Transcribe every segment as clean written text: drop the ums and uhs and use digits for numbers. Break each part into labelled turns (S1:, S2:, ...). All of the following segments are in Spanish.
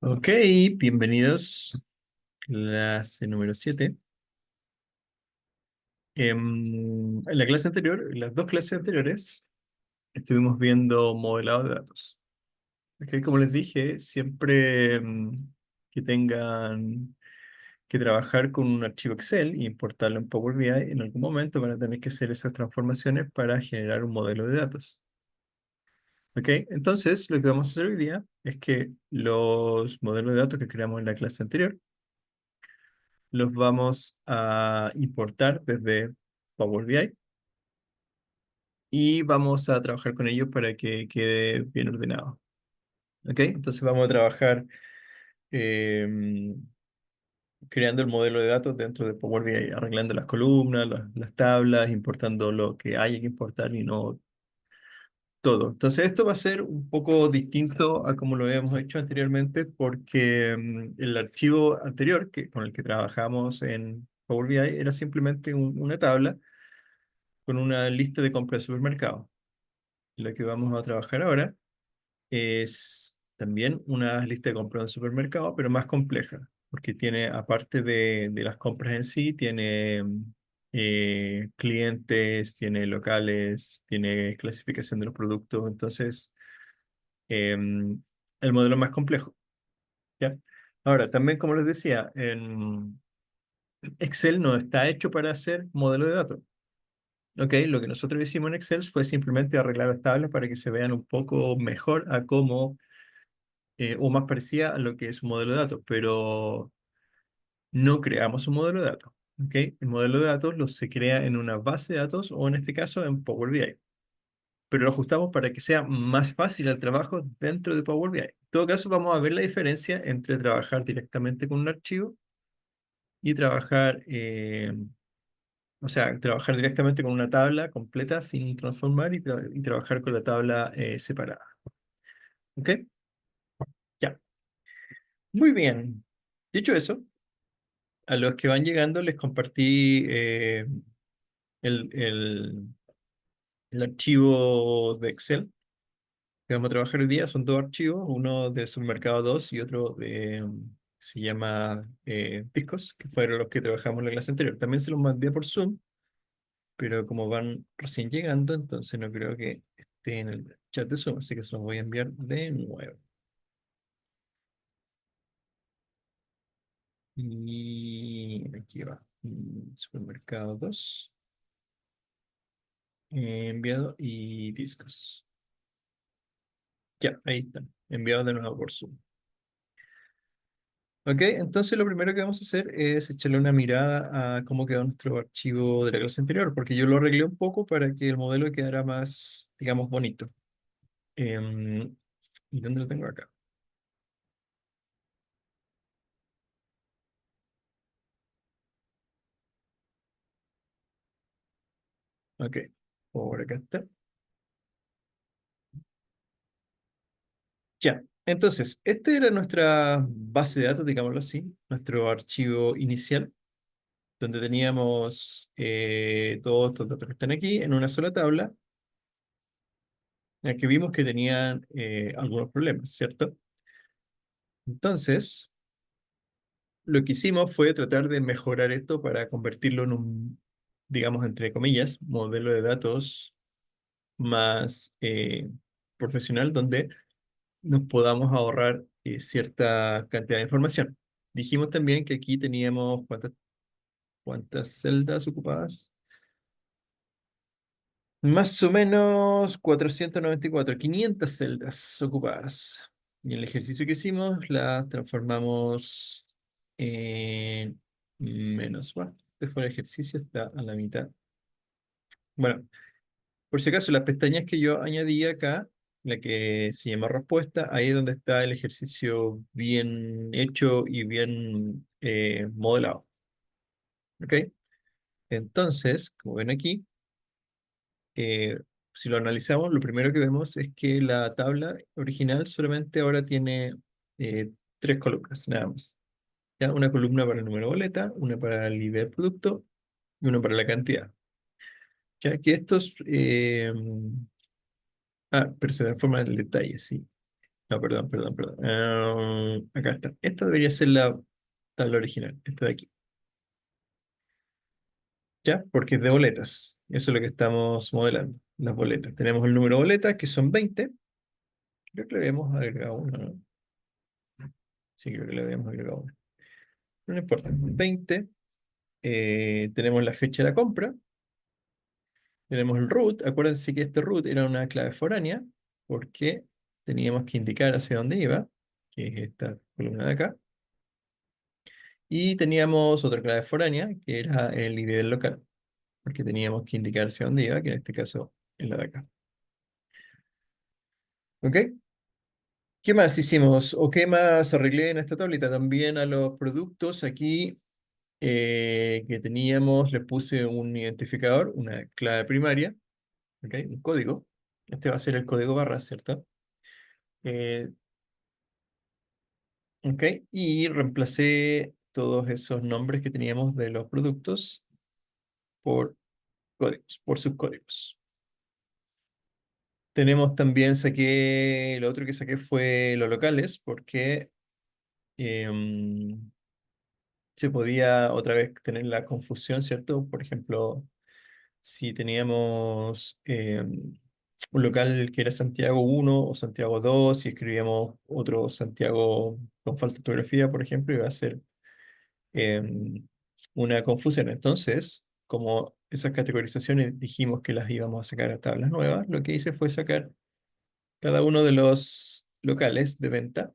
S1: Ok, bienvenidos. Clase número 7. En la clase anterior, en las dos clases anteriores, estuvimos viendo modelado de datos. Ok, como les dije, siempre que tengan que trabajar con un archivo Excel e importarlo en Power BI, en algún momento van a tener que hacer esas transformaciones para generar un modelo de datos. Ok, entonces lo que vamos a hacer hoy día es que los modelos de datos que creamos en la clase anterior, los vamos a importar desde Power BI y vamos a trabajar con ellos para que quede bien ordenado. ¿Ok? Entonces vamos a trabajar eh, creando el modelo de datos dentro de Power BI, arreglando las columnas, las tablas, importando lo que haya que importar y no todo. Entonces esto va a ser un poco distinto a como lo habíamos hecho anteriormente porque el archivo anterior con el que trabajamos en Power BI era simplemente una tabla con una lista de compras de supermercado. Lo que vamos a trabajar ahora es también una lista de compras de supermercado, pero más compleja, porque tiene, aparte de las compras en sí, tiene clientes, tiene locales, tiene clasificación de los productos, entonces el modelo es más complejo, ¿ya? Ahora, también como les decía, en Excel no está hecho para hacer modelo de datos. Ok, lo que nosotros hicimos en Excel fue simplemente arreglar las tablas para que se vean un poco mejor a cómo, o más parecía a lo que es un modelo de datos, pero no creamos un modelo de datos. Ok, el modelo de datos se crea en una base de datos o en este caso en Power BI, pero lo ajustamos para que sea más fácil el trabajo dentro de Power BI. En todo caso, vamos a ver la diferencia entre trabajar directamente con un archivo y trabajar, o sea, trabajar directamente con una tabla completa sin transformar y trabajar con la tabla separada. ¿Ok? Ya. Muy bien. Dicho eso, a los que van llegando les compartí el, el- el archivo de Excel que vamos a trabajar hoy día. Son dos archivos, uno del submercado 2 y otro se llama discos, que fueron los que trabajamos en la clase anterior. También se los mandé por Zoom, pero como van recién llegando, entonces no creo que esté en el chat de Zoom, así que se los voy a enviar de nuevo. Y aquí va. Supermercado 2 enviado y discos. Ya, ahí están. Enviado de nuevo por Zoom. Ok, entonces lo primero que vamos a hacer es echarle una mirada a cómo quedó nuestro archivo de la clase anterior, porque yo lo arreglé un poco para que el modelo quedara más, digamos, bonito. Em, ¿Y dónde lo tengo acá? Ok, por acá está. Ya, entonces, esta era nuestra base de datos, digámoslo así, nuestro archivo inicial, donde teníamos todos estos datos que están aquí en una sola tabla, en la que vimos que tenían algunos problemas, ¿cierto? Entonces, lo que hicimos fue tratar de mejorar esto para convertirlo en un, digamos, entre comillas, modelo de datos más profesional, donde nos podamos ahorrar cierta cantidad de información. Dijimos también que aquí teníamos cuántas celdas ocupadas. Más o menos 494, 500 celdas ocupadas. Y el ejercicio que hicimos las transformamos en menos. Bueno, este fue el ejercicio, está a la mitad. Bueno, por si acaso, las pestañas que yo añadí acá, la que se llama respuesta, ahí es donde está el ejercicio bien hecho y bien modelado. ¿Ok? Entonces, como ven aquí, eh, si lo analizamos, lo primero que vemos es que la tabla original solamente ahora tiene eh, tres columnas, nada más. ¿Ya? Una columna para el número de boleta, una para el ID del producto y una para la cantidad. Ya que estos, pero se transforman en el detalle, sí. No, perdón, perdón, perdón. Acá está. Esta debería ser la tabla original, esta de aquí. ¿Ya? Porque es de boletas. Eso es lo que estamos modelando, las boletas. Tenemos el número de boletas, que son 20. Creo que le habíamos agregado uno, ¿no? Sí, creo que le habíamos agregado uno. No importa. 20. Tenemos la fecha de la compra. Tenemos el root. Acuérdense que este root era una clave foránea porque teníamos que indicar hacia dónde iba, que es esta columna de acá. Y teníamos otra clave foránea, que era el ID del local, porque teníamos que indicar hacia dónde iba, que en este caso es la de acá. ¿Ok? ¿Qué más hicimos? ¿O qué más arreglé en esta tablita? También a los productos aquí que teníamos, les puse un identificador, una clave primaria, ¿ok? Un código. Este va a ser el código barra, ¿cierto? Eh, ¿Ok? Y reemplacé todos esos nombres que teníamos de los productos por códigos, por sus códigos. Tenemos también, lo otro que saqué fue los locales, porque em, se podía otra vez tener la confusión, ¿cierto? Por ejemplo, si teníamos un local que era Santiago 1 o Santiago 2 y escribíamos otro Santiago con falta de ortografía, por ejemplo, iba a ser em, una confusión. Entonces, como esas categorizaciones dijimos que las íbamos a sacar a tablas nuevas, lo que hice fue sacar cada uno de los locales de venta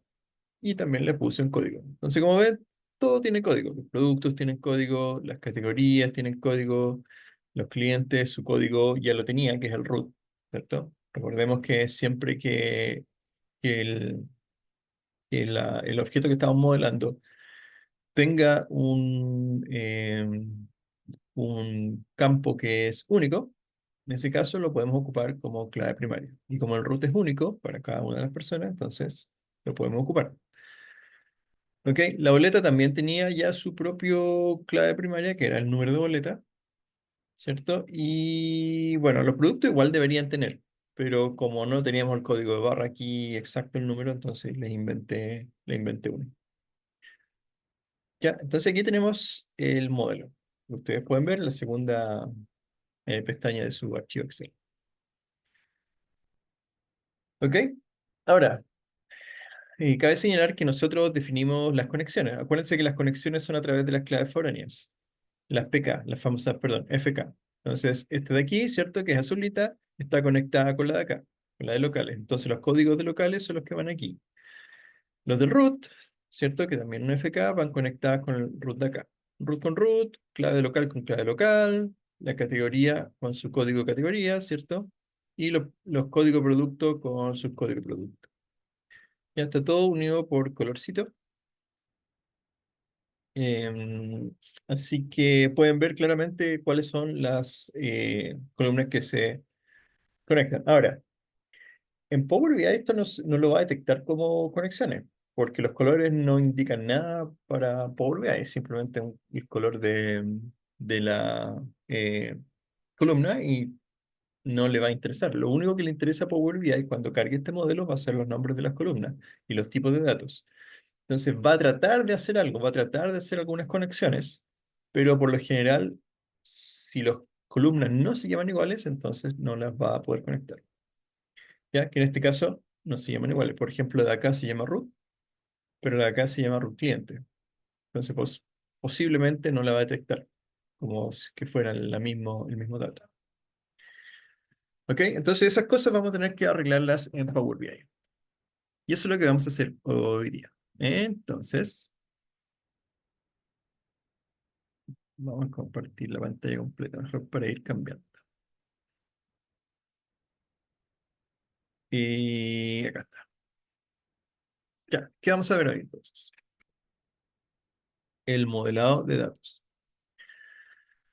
S1: y también le puse un código. Entonces, como ven, todo tiene código. Los productos tienen código, las categorías tienen código, los clientes, su código ya lo tenía, que es el root, ¿cierto? Recordemos que siempre que el objeto que estamos modelando tenga un campo que es único, en ese caso lo podemos ocupar como clave primaria. Y como el root es único para cada una de las personas, entonces lo podemos ocupar. ¿Ok? La boleta también tenía ya su propio clave primaria, que era el número de boleta, ¿cierto? Y bueno, los productos igual deberían tener, pero como no teníamos el código de barra aquí exacto el número, entonces le inventé uno. Ya, entonces aquí tenemos el modelo. Ustedes pueden ver la segunda pestaña de su archivo Excel. ¿Ok? Ahora, cabe señalar que nosotros definimos las conexiones. Acuérdense que las conexiones son a través de las claves foráneas. Las PK, las famosas, perdón, FK. Entonces, este de aquí, ¿cierto? Que es azulita, está conectada con la de acá, con la de locales. Entonces, los códigos de locales son los que van aquí. Los del root, ¿cierto? Que también un FK van conectadas con el root de acá. Root con root, clave local con clave local, la categoría con su código categoría, ¿cierto? Y los códigos producto con sus códigos producto. Ya está todo unido por colorcito. Em, Así que pueden ver claramente cuáles son las columnas que se conectan. Ahora, en Power BI esto no lo va a detectar como conexiones, porque los colores no indican nada para Power BI, es simplemente el color de la columna y no le va a interesar. Lo único que le interesa a Power BI cuando cargue este modelo va a ser los nombres de las columnas y los tipos de datos. Entonces va a tratar de hacer algo, va a tratar de hacer algunas conexiones, pero por lo general, si las columnas no se llaman iguales, entonces no las va a poder conectar. Ya que en este caso no se llaman iguales. Por ejemplo, de acá se llama root, pero de acá se llama root cliente. Entonces, pues, posiblemente no la va a detectar, como si que fuera el mismo dato. ¿Ok? Entonces esas cosas vamos a tener que arreglarlas en Power BI. Y eso es lo que vamos a hacer hoy día. Entonces, vamos a compartir la pantalla completa mejor para ir cambiando. Y acá está. Ya, ¿qué vamos a ver hoy entonces? El modelado de datos.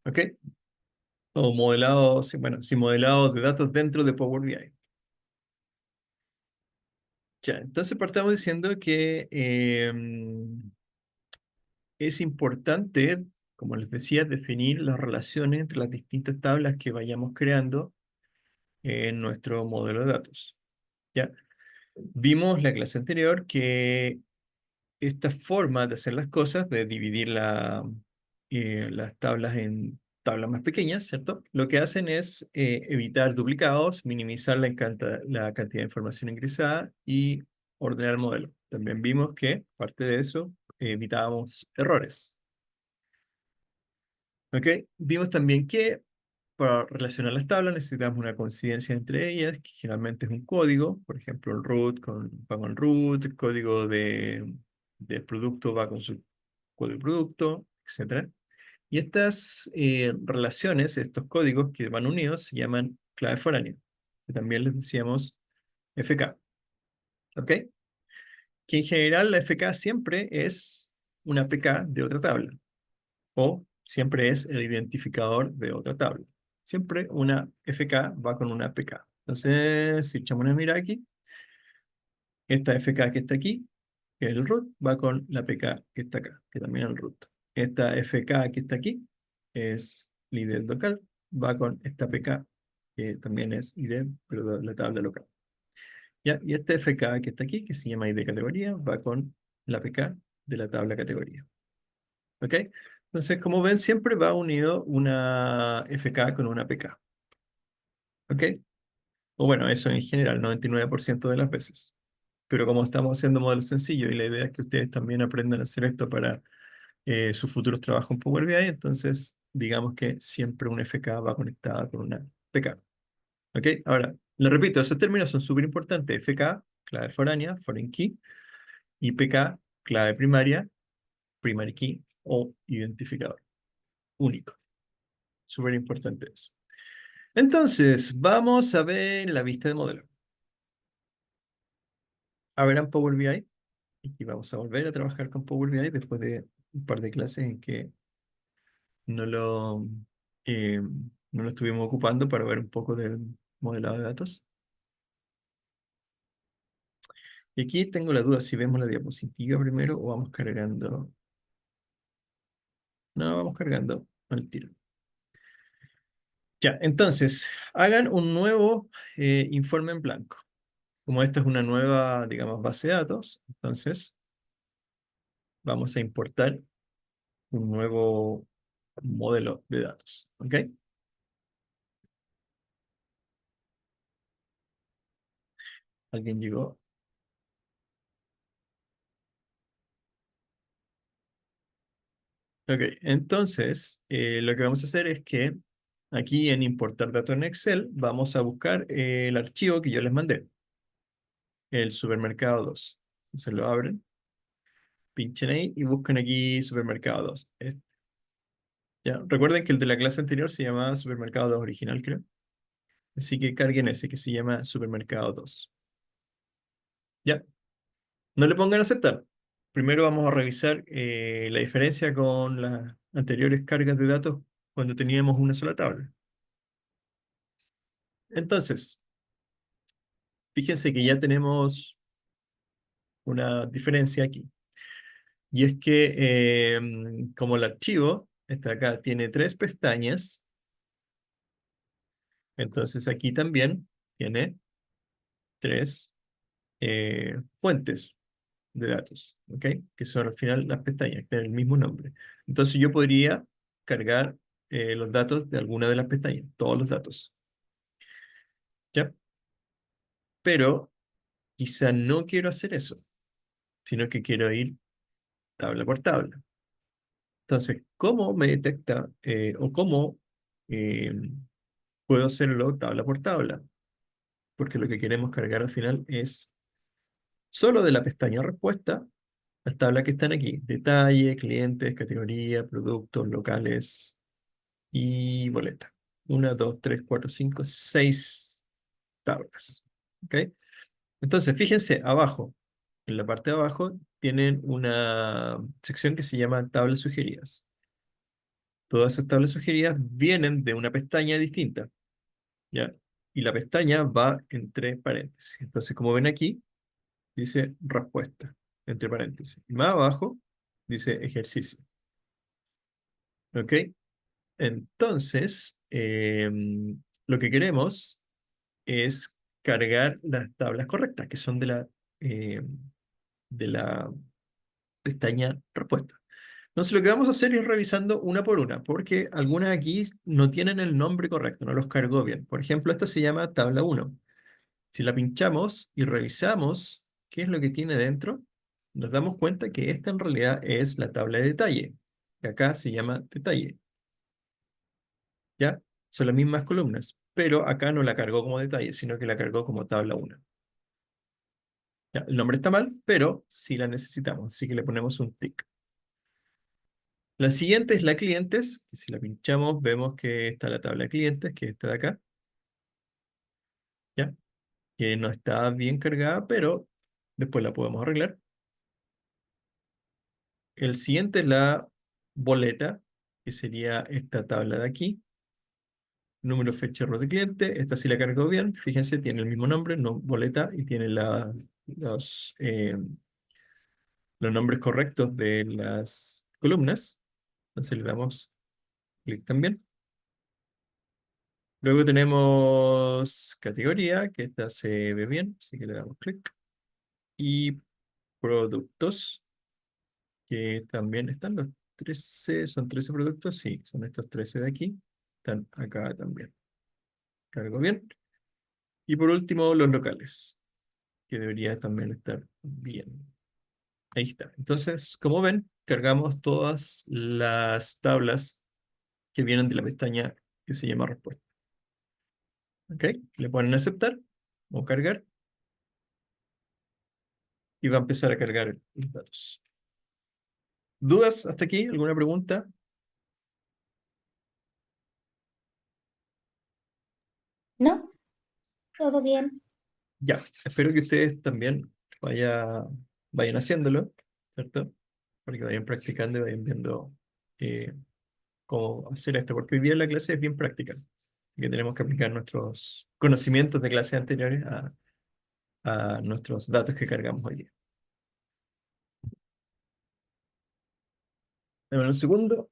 S1: ¿Ok? O modelado, sí, bueno, sí, modelado de datos dentro de Power BI. Ya, entonces partamos diciendo que es importante, como les decía, definir las relaciones entre las distintas tablas que vayamos creando en nuestro modelo de datos. ¿Ya? Vimos la clase anterior que esta forma de hacer las cosas, de dividir las tablas en tablas más pequeñas, ¿cierto? Lo que hacen es evitar duplicados, minimizar la cantidad de información ingresada y ordenar el modelo. También vimos que, parte de eso, evitábamos errores. ¿Ok? Vimos también que para relacionar las tablas necesitamos una coincidencia entre ellas, que generalmente es un código. Por ejemplo, el root va con root, el código del producto va con su código de producto, etcétera. Y estas relaciones, estos códigos que van unidos, se llaman clave foránea, que también les decíamos FK. ¿Ok? Que en general la FK siempre es una PK de otra tabla, o siempre es el identificador de otra tabla. Siempre una FK va con una PK. Entonces, si echamos una mira aquí, esta FK que está aquí, que es el root, va con la PK que está acá, que también es el root. Esta FK que está aquí es el ID local, va con esta PK que también es ID, pero de la tabla local. ¿Ya? Y esta FK que está aquí, que se llama ID categoría, va con la PK de la tabla categoría. ¿Ok? Entonces, como ven, siempre va unido una FK con una PK. ¿Ok? O bueno, eso en general, 99% de las veces. Pero como estamos haciendo modelos sencillos y la idea es que ustedes también aprendan a hacer esto para sus futuros trabajos en Power BI, entonces digamos que siempre una FK va conectada con una PK. ¿Ok? Ahora, le repito, esos términos son súper importantes. FK, clave foránea, foreign key, y PK, clave primaria, primary key o identificador único. Súper importante eso. Entonces, vamos a ver la vista de modelo. Abran Power BI y vamos a volver a trabajar con Power BI después de un par de clases en que no lo, no lo estuvimos ocupando para ver un poco del modelado de datos. Y aquí tengo la duda si vemos la diapositiva primero o vamos cargando. No, vamos cargando al tiro. Ya, entonces, hagan un nuevo informe en blanco. Como esta es una nueva, digamos, base de datos, entonces vamos a importar un nuevo modelo de datos. ¿Ok? ¿Alguien llegó? Ok, entonces lo que vamos a hacer es que aquí en importar datos en Excel vamos a buscar el archivo que yo les mandé, el supermercado 2. Entonces lo abren, pinchen ahí y buscan aquí supermercado 2. Ya, recuerden que el de la clase anterior se llamaba supermercado 2 original, creo. Así que carguen ese que se llama supermercado 2. Ya, no le pongan a aceptar. Primero vamos a revisar la diferencia con las anteriores cargas de datos cuando teníamos una sola tabla. Entonces, fíjense que ya tenemos una diferencia aquí. Y es que como el archivo, este acá tiene tres pestañas, entonces aquí también tiene tres fuentes de datos, ¿ok? Que son al final las pestañas, que tienen el mismo nombre. Entonces yo podría cargar los datos de alguna de las pestañas, todos los datos, ¿ya? Pero quizá no quiero hacer eso, sino que quiero ir tabla por tabla. Entonces, ¿cómo me detecta o cómo eh, puedo hacerlo tabla por tabla? Porque lo que queremos cargar al final es solo de la pestaña respuesta las tablas que están aquí. Detalle, clientes, categoría, productos, locales y boleta. Una, dos, tres, cuatro, cinco, seis tablas. ¿Ok? Entonces, fíjense, abajo, en la parte de abajo, tienen una sección que se llama tablas sugeridas. Todas esas tablas sugeridas vienen de una pestaña distinta, ¿ya? Y la pestaña va entre paréntesis. Entonces, como ven aquí, dice respuesta, entre paréntesis. Y más abajo, dice ejercicio. ¿Ok? Entonces, lo que queremos es cargar las tablas correctas, que son eh, de la pestaña respuesta. Entonces lo que vamos a hacer es revisando una por una, porque algunas aquí no tienen el nombre correcto, no los cargó bien. Por ejemplo, esta se llama tabla uno. Si la pinchamos y revisamos qué es lo que tiene dentro, nos damos cuenta que esta en realidad es la tabla de detalle, que acá se llama detalle, ¿ya? Son las mismas columnas, pero acá no la cargó como detalle, sino que la cargó como tabla uno. Ya, el nombre está mal, pero sí la necesitamos, así que le ponemos un tick. La siguiente es la clientes, que si la pinchamos vemos que está la tabla de clientes, que es esta de acá, ¿ya? Que no está bien cargada, pero después la podemos arreglar. El siguiente es la boleta, que sería esta tabla de aquí. Número, fecha, error de cliente. Esta sí la cargó bien. Fíjense, tiene el mismo nombre, no boleta, y tiene los nombres correctos de las columnas. Entonces le damos clic también. Luego tenemos categoría, que esta se ve bien, así que le damos clic. Y productos, que también están los 13, son 13 productos, sí, son estos 13 de aquí. Están acá también. Cargo bien. Y por último, los locales, que debería también estar bien. Ahí está. Entonces, como ven, cargamos todas las tablas que vienen de la pestaña que se llama respuesta. ¿Ok? Le ponen aceptar o cargar y va a empezar a cargar los datos. ¿Dudas hasta aquí? ¿Alguna pregunta?
S2: ¿No? ¿Todo bien?
S1: Ya, espero que ustedes también vayan haciéndolo, ¿cierto? Para que vayan practicando y vayan viendo eh, cómo hacer esto, porque hoy día la clase es bien práctica, que tenemos que aplicar nuestros conocimientos de clases anteriores a nuestros datos que cargamos hoy día. Dame un segundo.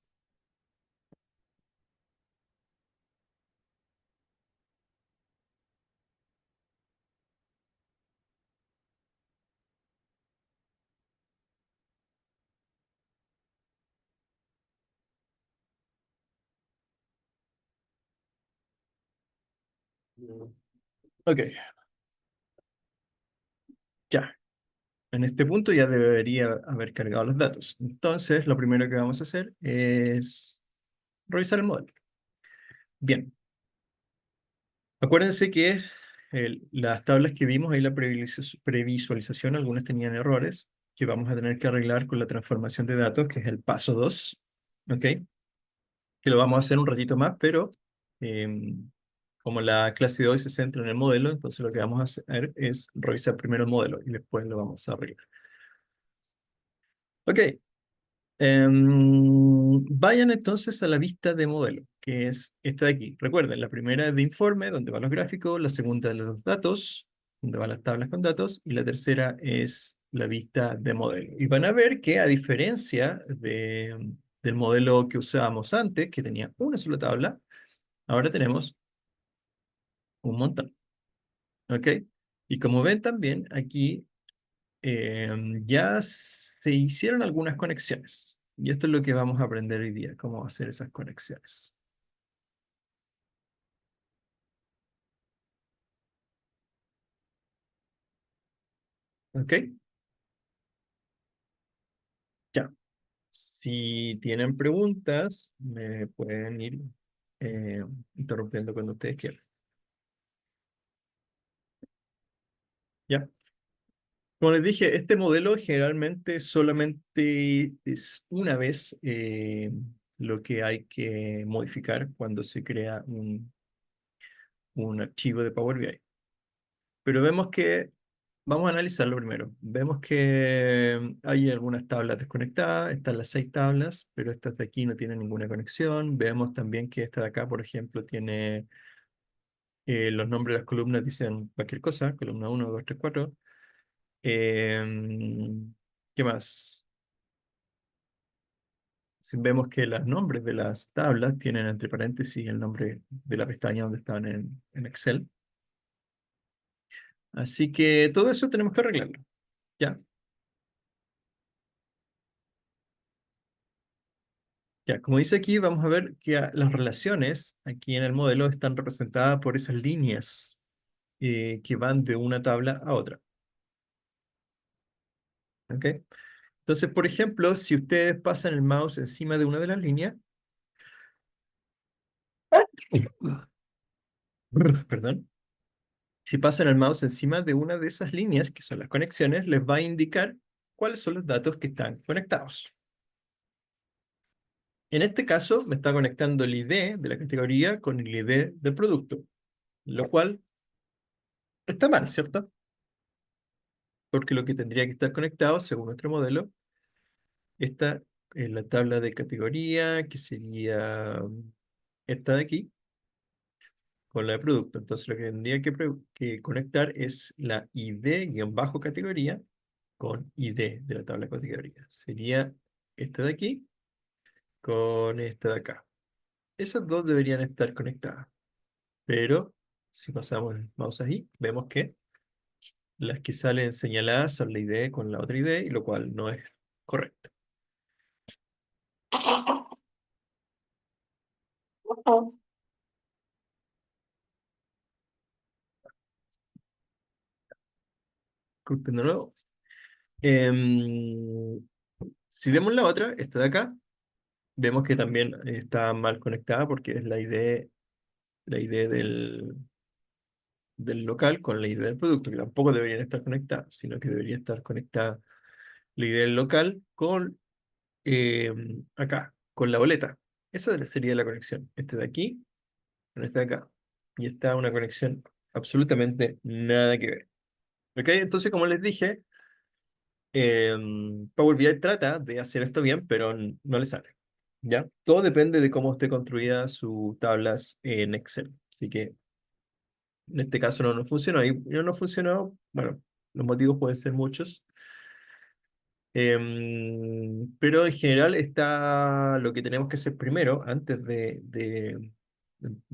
S1: Ok, ya. En este punto ya debería haber cargado los datos. Entonces, lo primero que vamos a hacer es revisar el modelo. Bien, acuérdense que las tablas que vimos ahí, la previsualización, algunas tenían errores que vamos a tener que arreglar con la transformación de datos, que es el paso 2, ¿ok? Que lo vamos a hacer un ratito más, pero como la clase de hoy se centra en el modelo, entonces lo que vamos a hacer es revisar primero el modelo y después lo vamos a arreglar. Ok, vayan entonces a la vista de modelo, que es esta de aquí. Recuerden, la primera es de informe, donde van los gráficos, la segunda de los datos, donde van las tablas con datos, y la tercera es la vista de modelo. Y van a ver que a diferencia del modelo que usábamos antes, que tenía una sola tabla, ahora tenemos un montón. ¿Ok? Y como ven también, aquí ya se hicieron algunas conexiones. Y esto es lo que vamos a aprender hoy día, cómo hacer esas conexiones. ¿Ok? Ya. Si tienen preguntas, me pueden ir eh, interrumpiendo cuando ustedes quieran. ¿Ya? Como les dije, este modelo generalmente solamente es una vez lo que hay que modificar cuando se crea un archivo de Power BI. Pero vemos que, vamos a analizarlo primero. Vemos que hay algunas tablas desconectadas, están las 6 tablas, pero estas de aquí no tienen ninguna conexión. Vemos también que esta de acá, por ejemplo, tiene los nombres de las columnas, dicen cualquier cosa, columna 1, 2, 3, 4. ¿Qué más? Si vemos que los nombres de las tablas tienen entre paréntesis el nombre de la pestaña donde están en Excel. Así que todo eso tenemos que arreglarlo, ¿ya? Ya, como dice aquí, vamos a ver que las relaciones aquí en el modelo están representadas por esas líneas que van de una tabla a otra, ¿ok? Entonces, por ejemplo, si ustedes pasan el mouse encima de una de las líneas, perdón, si pasan el mouse encima de una de esas líneas, que son las conexiones, les va a indicar cuáles son los datos que están conectados. En este caso, me está conectando el ID de la categoría con el ID del producto, lo cual está mal, ¿cierto? Porque lo que tendría que estar conectado, según nuestro modelo, está en la tabla de categoría, que sería esta de aquí, con la de producto. Entonces, lo que tendría que conectar es la ID-categoría con ID de la tabla de categoría. Sería esta de aquí con esta de acá. Esas dos deberían estar conectadas. Pero si pasamos el mouse ahí, vemos que las que salen señaladas son la ID con la otra ID, y lo cual no es correcto. Disculpen de nuevo. Em, si vemos la otra, esta de acá, vemos que también está mal conectada porque es la ID del local con la ID del producto, que tampoco deberían estar conectadas, sino que debería estar conectada la ID del local con acá, con la boleta. Eso sería la conexión. Este de aquí con este de acá. Y está una conexión absolutamente nada que ver. ¿Ok? Entonces, como les dije, Power BI trata de hacer esto bien, pero no le sale. ¿Ya? Todo depende de cómo esté construida sus tablas en Excel. Así que en este caso no nos funcionó. Y no nos funcionó, bueno, los motivos pueden ser muchos. Pero en general está lo que tenemos que hacer primero, antes de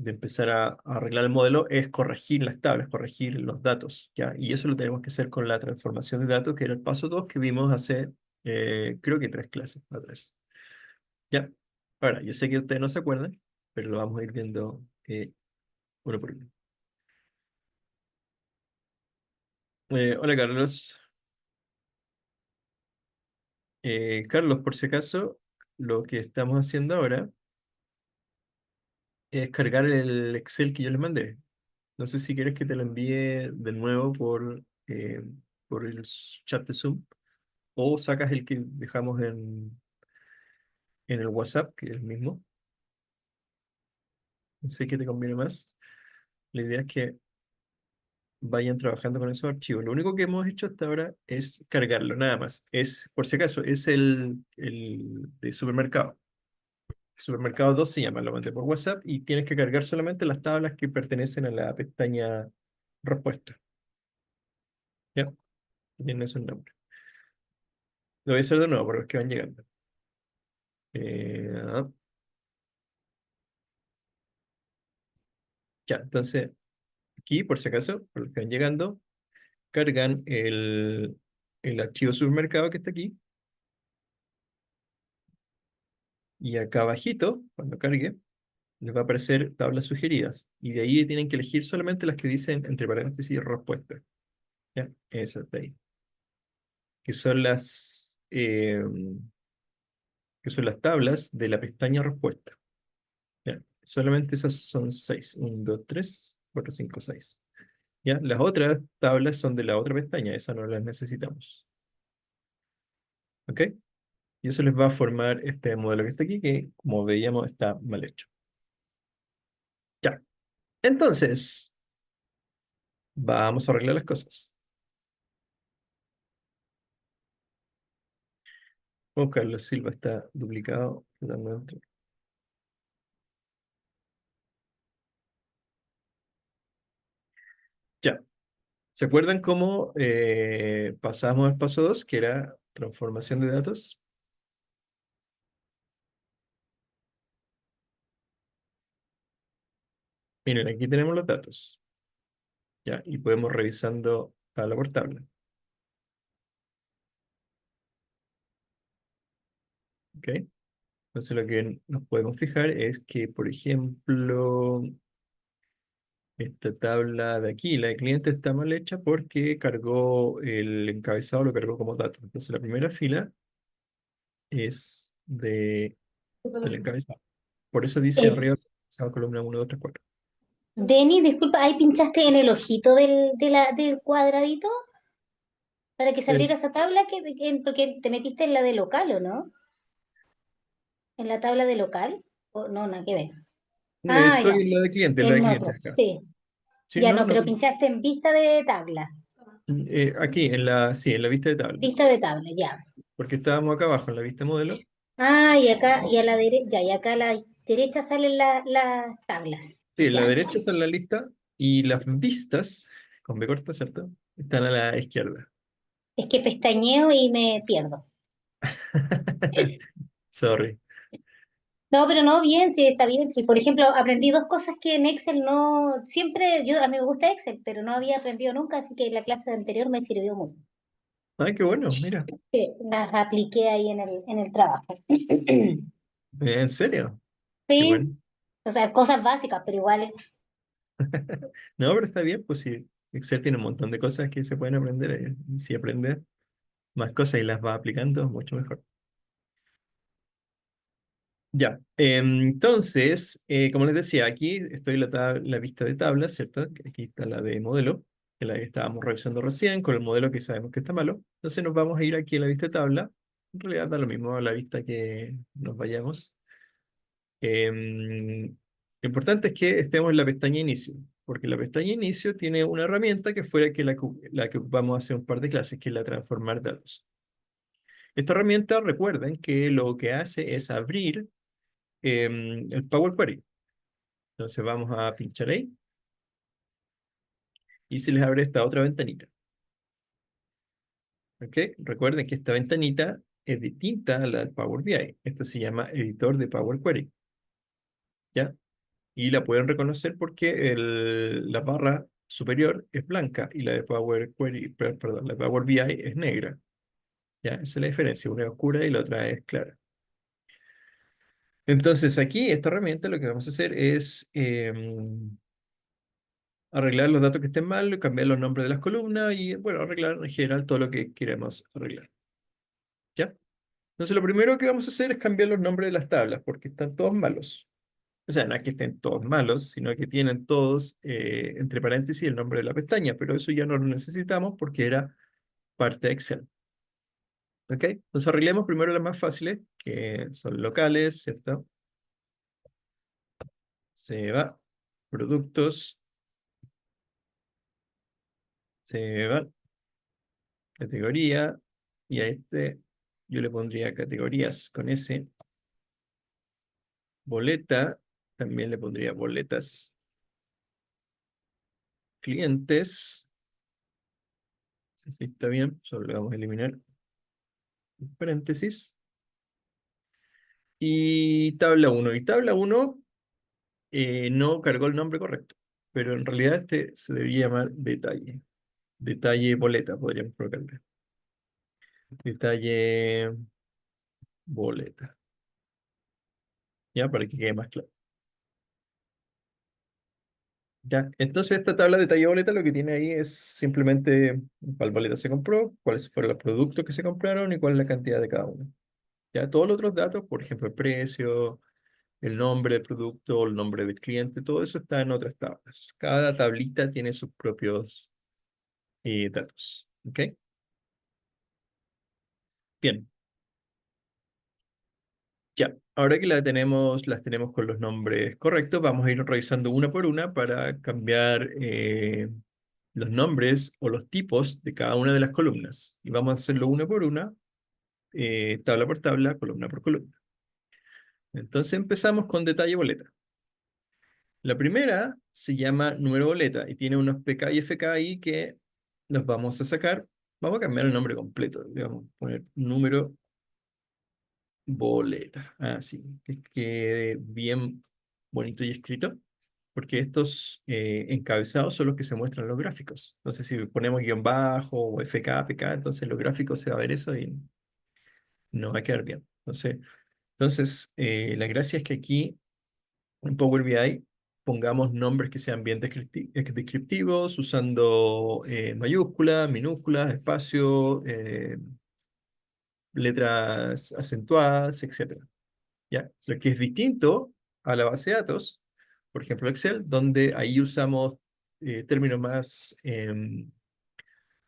S1: empezar a arreglar el modelo, es corregir las tablas, corregir los datos, ¿ya? Y eso lo tenemos que hacer con la transformación de datos, que era el paso 2 que vimos hace, creo que 3 clases atrás. ¿Ya? Ahora, yo sé que ustedes no se acuerdan, pero lo vamos a ir viendo uno por uno. Hola, Carlos. Carlos, por si acaso, lo que estamos haciendo ahora es cargar el Excel que yo les mandé. No sé si quieres que te lo envíe de nuevo por el chat de Zoom, o sacas el que dejamos en el WhatsApp, que es el mismo. No sé qué te conviene más. La idea es que vayan trabajando con esos archivos. Lo único que hemos hecho hasta ahora es cargarlo, nada más. Es, por si acaso, es el de supermercado. Supermercado 2 se llama, lo mandé por WhatsApp y tienes que cargar solamente las tablas que pertenecen a la pestaña respuesta. ¿Ya? Tienen esos nombres. Lo voy a hacer de nuevo para los que van llegando. Eh, ya, entonces, aquí, por si acaso, por los que van llegando, cargan el archivo supermercado que está aquí, y acá abajito, cuando cargue, les va a aparecer tablas sugeridas, y de ahí tienen que elegir solamente las que dicen, entre paréntesis, respuesta. ¿Ya? Esas de ahí. Que son las tablas de la pestaña respuesta. ¿Ya? Solamente esas son 6. 1, 2, 3, 4, 5, 6. ¿Ya? Las otras tablas son de la otra pestaña, esas no las necesitamos. ¿Ok? Y eso les va a formar este modelo que está aquí, que como veíamos está mal hecho. Ya. Entonces, vamos a arreglar las cosas. Juan Carlos Silva está duplicado totalmente. Ya. ¿Se acuerdan cómo pasamos al paso 2, que era transformación de datos? Miren, aquí tenemos los datos. ¿ya? Y podemos revisando tabla por tabla, ¿ok? Entonces lo que nos podemos fijar es que, por ejemplo, esta tabla de aquí, la de cliente, está mal hecha porque cargó el encabezado, lo cargó como dato. Entonces la primera fila es de el encabezado. Por eso dice
S2: Eh,
S1: arriba, columna 1, 2, 3, 4.
S2: Denis, disculpa, ahí pinchaste en el ojito del cuadradito para que se abriera esa tabla, porque te metiste en la de local, ¿o no? ¿En la tabla de local? ¿O no, nada que ver? Ah, ya,
S1: Estoy en la de
S2: en otro,
S1: clientes acá.
S2: sí.
S1: Sí,
S2: Ya
S1: no,
S2: no,
S1: no.
S2: pero pinchaste en vista de tabla.
S1: Aquí, sí, en la vista de tabla.
S2: Vista de tabla, ya.
S1: Porque estábamos acá abajo en la vista modelo.
S2: Ah, y acá, y a la derecha, y acá a la derecha salen las tablas.
S1: Sí, en la
S2: Ya.
S1: derecha está la lista y las vistas, con B corta, ¿cierto? Están a la izquierda.
S2: Es que pestañeo y me pierdo.
S1: Sorry.
S2: No, pero no, bien, sí, está bien. Sí, por ejemplo, aprendí dos cosas que en Excel no, siempre, a mí me gusta Excel, pero no había aprendido nunca, así que la clase anterior me sirvió mucho.
S1: Ay, qué bueno, mira.
S2: Sí, las apliqué ahí en el trabajo.
S1: ¿En serio? Qué
S2: Sí,
S1: bueno.
S2: o sea, cosas básicas, pero igual.
S1: No, pero está bien, pues sí. Excel tiene un montón de cosas que se pueden aprender. Y si aprendes más cosas y las vas aplicando, mucho mejor. Ya, entonces, como les decía, aquí estoy en la vista de tablas, ¿cierto? Que aquí está la de modelo, que la que estábamos revisando recién, con el modelo que sabemos que está malo. Entonces nos vamos a ir aquí a la vista de tabla. En realidad da lo mismo a la vista que nos vayamos. Lo importante es que estemos en la pestaña inicio, porque la pestaña inicio tiene una herramienta que fue la que ocupamos hace un par de clases, que es la transformar datos. Esta herramienta, recuerden que lo que hace es abrir el Power Query. Entonces vamos a pinchar ahí y se les abre esta otra ventanita. ¿Ok? Recuerden que esta ventanita es distinta a la del Power BI. Esta se llama editor de Power Query. ¿Ya? Y la pueden reconocer porque la barra superior es blanca y la de Power Query, perdón, la de Power BI es negra. ¿Ya? Esa es la diferencia. Una es oscura y la otra es clara. Entonces aquí, esta herramienta lo que vamos a hacer es arreglar los datos que estén mal, cambiar los nombres de las columnas y, bueno, arreglar en general todo lo que queremos arreglar. ¿Ya? Entonces, lo primero que vamos a hacer es cambiar los nombres de las tablas, porque están todos malos. O sea, no es que estén todos malos, sino que tienen todos, entre paréntesis, el nombre de la pestaña, pero eso ya no lo necesitamos porque era parte de Excel. ¿Ok? Entonces, arreglemos primero las más fáciles, que son locales, ¿cierto? Se va. Productos, se va. Categoría, y a este yo le pondría categorías con S. Boleta, también le pondría boletas. Clientes, si sí, está bien, solo le vamos a eliminar paréntesis. Y tabla uno. Y tabla uno no cargó el nombre correcto, pero en realidad este se debería llamar detalle. Detalle boleta, podríamos colocarle. Detalle boleta. Ya, para que quede más claro. Ya, entonces esta tabla de detalle boleta lo que tiene ahí es simplemente cuál boleta se compró, cuáles fueron los productos que se compraron y cuál es la cantidad de cada uno. Ya, todos los otros datos, por ejemplo, el precio, el nombre del producto, el nombre del cliente, todo eso está en otras tablas. Cada tablita tiene sus propios datos. ¿Ok? Bien, ya. Ahora que las tenemos con los nombres correctos, vamos a ir revisando una por una para cambiar los nombres o los tipos de cada una de las columnas. Y vamos a hacerlo una por una, tabla por tabla, columna por columna. Entonces empezamos con detalle boleta. La primera se llama número boleta y tiene unos PK y FK ahí que los vamos a sacar. Vamos a cambiar el nombre completo. Le vamos a poner número boleta. Así, que quede bien bonito y escrito. porque estos encabezados son los que se muestran en los gráficos. Entonces, si ponemos guión bajo o FK, PK, entonces en los gráficos se va a ver eso y no va a quedar bien. La gracia es que aquí en Power BI pongamos nombres que sean bien descriptivos, usando mayúsculas, minúsculas, espacio, letras acentuadas, etcétera. ¿Ya? Lo que es distinto a la base de datos, por ejemplo Excel, donde ahí usamos términos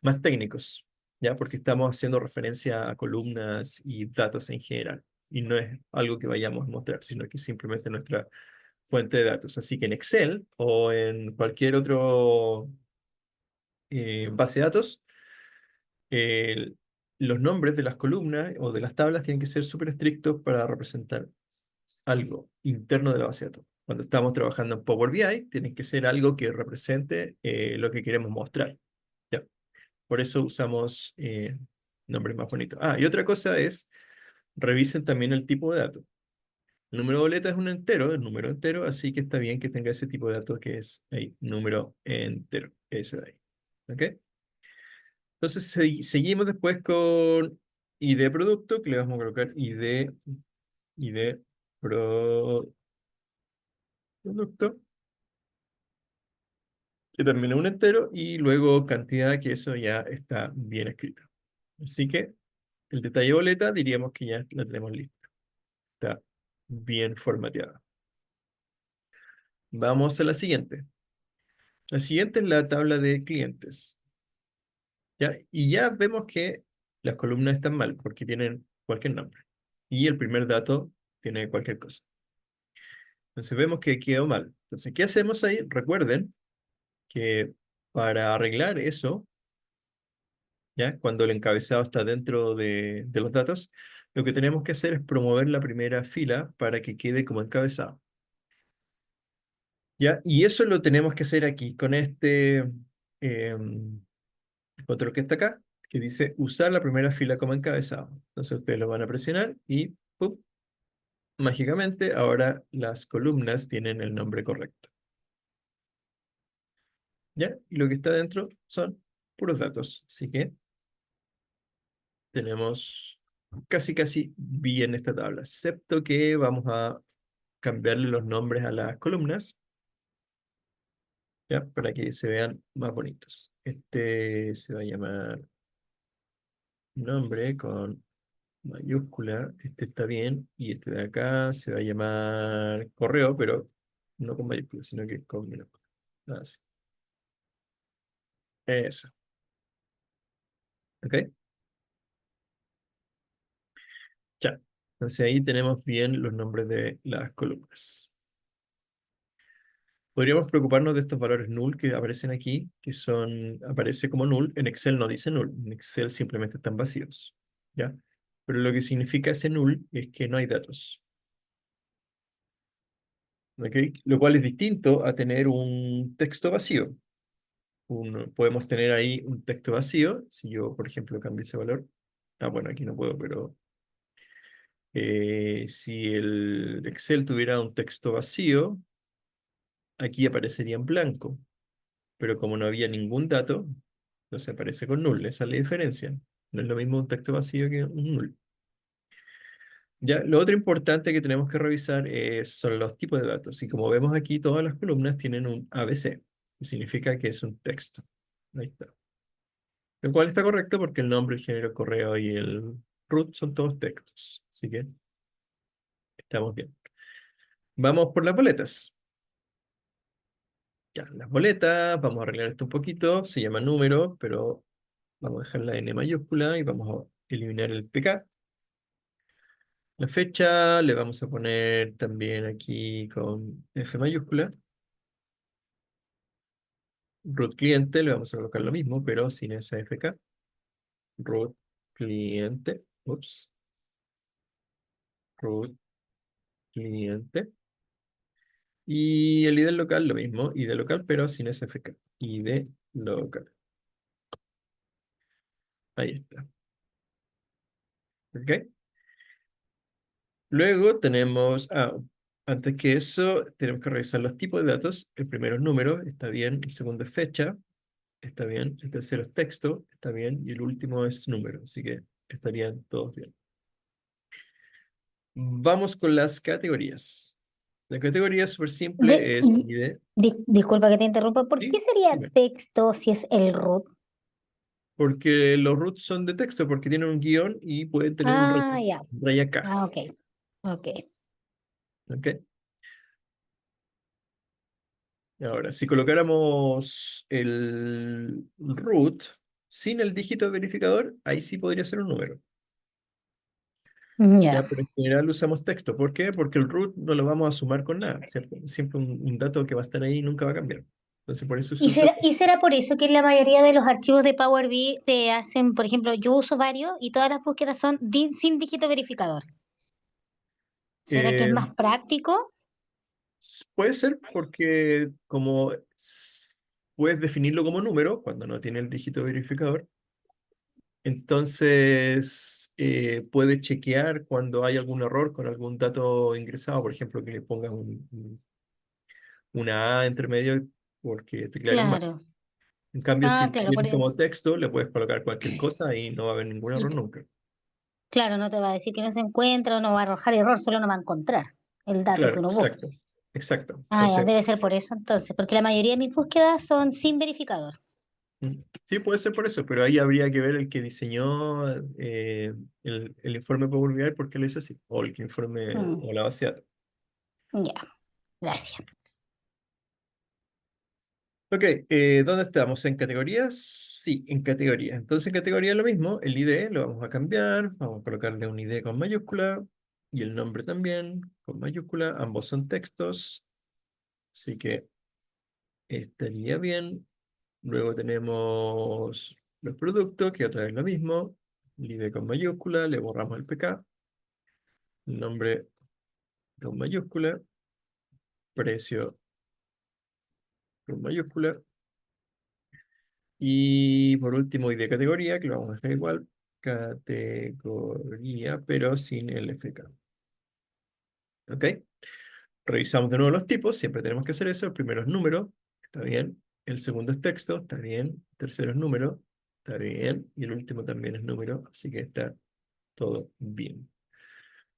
S1: más técnicos, ¿ya? Porque estamos haciendo referencia a columnas y datos en general, y no es algo que vayamos a mostrar, sino que es simplemente nuestra fuente de datos. Así que en Excel o en cualquier otro base de datos, el- los nombres de las columnas o de las tablas tienen que ser súper estrictos para representar algo interno de la base de datos. Cuando estamos trabajando en Power BI, tiene que ser algo que represente lo que queremos mostrar. ¿Ya? Por eso usamos nombres más bonitos. Ah, y otra cosa es, revisen también el tipo de dato. El número de boleta es un entero, el número entero, así que está bien que tenga ese tipo de dato que es ahí, número entero, ese de ahí. ¿Ok? Entonces seguimos después con ID producto, que le vamos a colocar ID producto, que también es un entero, y luego cantidad, que eso ya está bien escrito. Así que el detalle boleta diríamos que ya la tenemos lista. Está bien formateada. Vamos a la siguiente. La siguiente es la tabla de clientes. ¿Ya? Y ya vemos que las columnas están mal porque tienen cualquier nombre. Y el primer dato tiene cualquier cosa. Entonces vemos que quedó mal. Entonces, ¿qué hacemos ahí? Recuerden que para arreglar eso, ¿ya? Cuando el encabezado está dentro de los datos, lo que tenemos que hacer es promover la primera fila para que quede como encabezado. ¿Ya? Y eso lo tenemos que hacer aquí, con este control que está acá, que dice usar la primera fila como encabezado. Entonces ustedes lo van a presionar y ¡pum! Mágicamente ahora las columnas tienen el nombre correcto. ¿Ya? Y lo que está dentro son puros datos. Así que tenemos casi bien esta tabla, excepto que vamos a cambiarle los nombres a las columnas, ¿ya? Para que se vean más bonitos. Este se va a llamar nombre con mayúscula, este está bien, y este de acá se va a llamar correo, pero no con mayúscula, sino que con minúscula. Así. Eso. ¿Ok? Ya. Entonces ahí tenemos bien los nombres de las columnas. Podríamos preocuparnos de estos valores null que aparecen aquí, que son, aparece como null. En Excel no dice null, en Excel simplemente están vacíos. ¿Ya? Pero lo que significa ese null es que no hay datos. ¿Ok? Lo cual es distinto a tener un texto vacío. Podemos tener ahí un texto vacío. Si yo, por ejemplo, cambio ese valor. Ah, bueno, aquí no puedo, pero si el Excel tuviera un texto vacío, aquí aparecería en blanco. Pero como no había ningún dato, entonces aparece con null. Esa es la diferencia. No es lo mismo un texto vacío que un null. Ya, lo otro importante que tenemos que revisar son los tipos de datos. Y como vemos aquí, todas las columnas tienen un ABC, que significa que es un texto. Ahí está. Lo cual está correcto porque el nombre, el género, el correo y el root son todos textos. Así que estamos bien. Vamos por las boletas. Ya, las boletas, vamos a arreglar esto un poquito. Se llama número, pero vamos a dejar la N mayúscula y vamos a eliminar el PK. La fecha le vamos a poner también aquí con F mayúscula. Root cliente le vamos a colocar lo mismo, pero sin esa FK. Root cliente. Ups. Root cliente. Y el ID local lo mismo, ID local, pero sin SFK. ID local. Ahí está. ¿Ok? Luego tenemos, Antes que eso, tenemos que revisar los tipos de datos. El primero es número, está bien. El segundo es fecha, está bien. El tercero es texto, está bien. Y el último es número, así que estarían todos bien. Vamos con las categorías. La categoría súper
S2: Ve-
S1: simple es un ID.
S2: disculpa que te interrumpa. ¿Por qué
S1: ¿Sí?
S2: sería
S1: Dime.
S2: texto si es el root?
S1: Porque los roots son de texto, porque tienen un guión y pueden tener
S2: Ah, ya.
S1: un rey acá.
S2: Ah, ok. Ok.
S1: ¿Ok? Ahora, si colocáramos el root sin el dígito verificador, ahí sí podría ser un número.
S2: Ya.
S1: Ya, pero en general usamos texto. ¿Por qué? Porque el root no lo vamos a sumar con nada, ¿cierto? Siempre un dato que va a estar ahí y nunca va a cambiar. Entonces, por eso se usa
S2: Y
S1: texto.
S2: será por eso que en la mayoría de los archivos de Power BI te hacen, por ejemplo, yo uso varios y todas las búsquedas son sin dígito verificador? ¿Será que es
S1: Eh,
S2: más práctico?
S1: puede ser porque puedes definirlo como número cuando no tiene el dígito verificador. Entonces, puede chequear cuando hay algún error con algún dato ingresado, por ejemplo, que le pongas una A entre medio porque teclearon mal.
S2: Claro.
S1: En cambio, si
S2: Ah,
S1: lo
S2: claro,
S1: tienes como texto, le puedes colocar cualquier cosa y no va a haber ningún
S2: y
S1: error nunca.
S2: claro, no te va a decir que no se encuentra, no va a arrojar error, solo no va a encontrar el dato que
S1: Claro,
S2: uno busca.
S1: exacto, exacto.
S2: Ah, ya,
S1: Entonces,
S2: debe ser por eso entonces, porque la mayoría de mis búsquedas son sin verificador.
S1: sí puede ser por eso, pero ahí habría que ver el que diseñó el informe Power BI por qué lo hizo así, o el que informe
S2: Mm,
S1: o la base de datos.
S2: ya, gracias.
S1: Ok, ¿dónde estamos? ¿En categorías? Sí, en categorías. Entonces, en categoría lo mismo, el ID lo vamos a cambiar, vamos a colocarle un ID con mayúscula y el nombre también con mayúscula, ambos son textos, así que estaría bien. Luego tenemos los productos, que otra vez lo mismo, el ID con mayúscula, le borramos el PK, el nombre con mayúscula, precio con mayúscula. Y por último, y de categoría, que lo vamos a dejar igual, categoría, pero sin el FK. ¿Ok? Revisamos de nuevo los tipos, siempre tenemos que hacer eso. El primero es número, está bien. El segundo es texto, está bien. El tercero es número, está bien. Y el último también es número, así que está todo bien.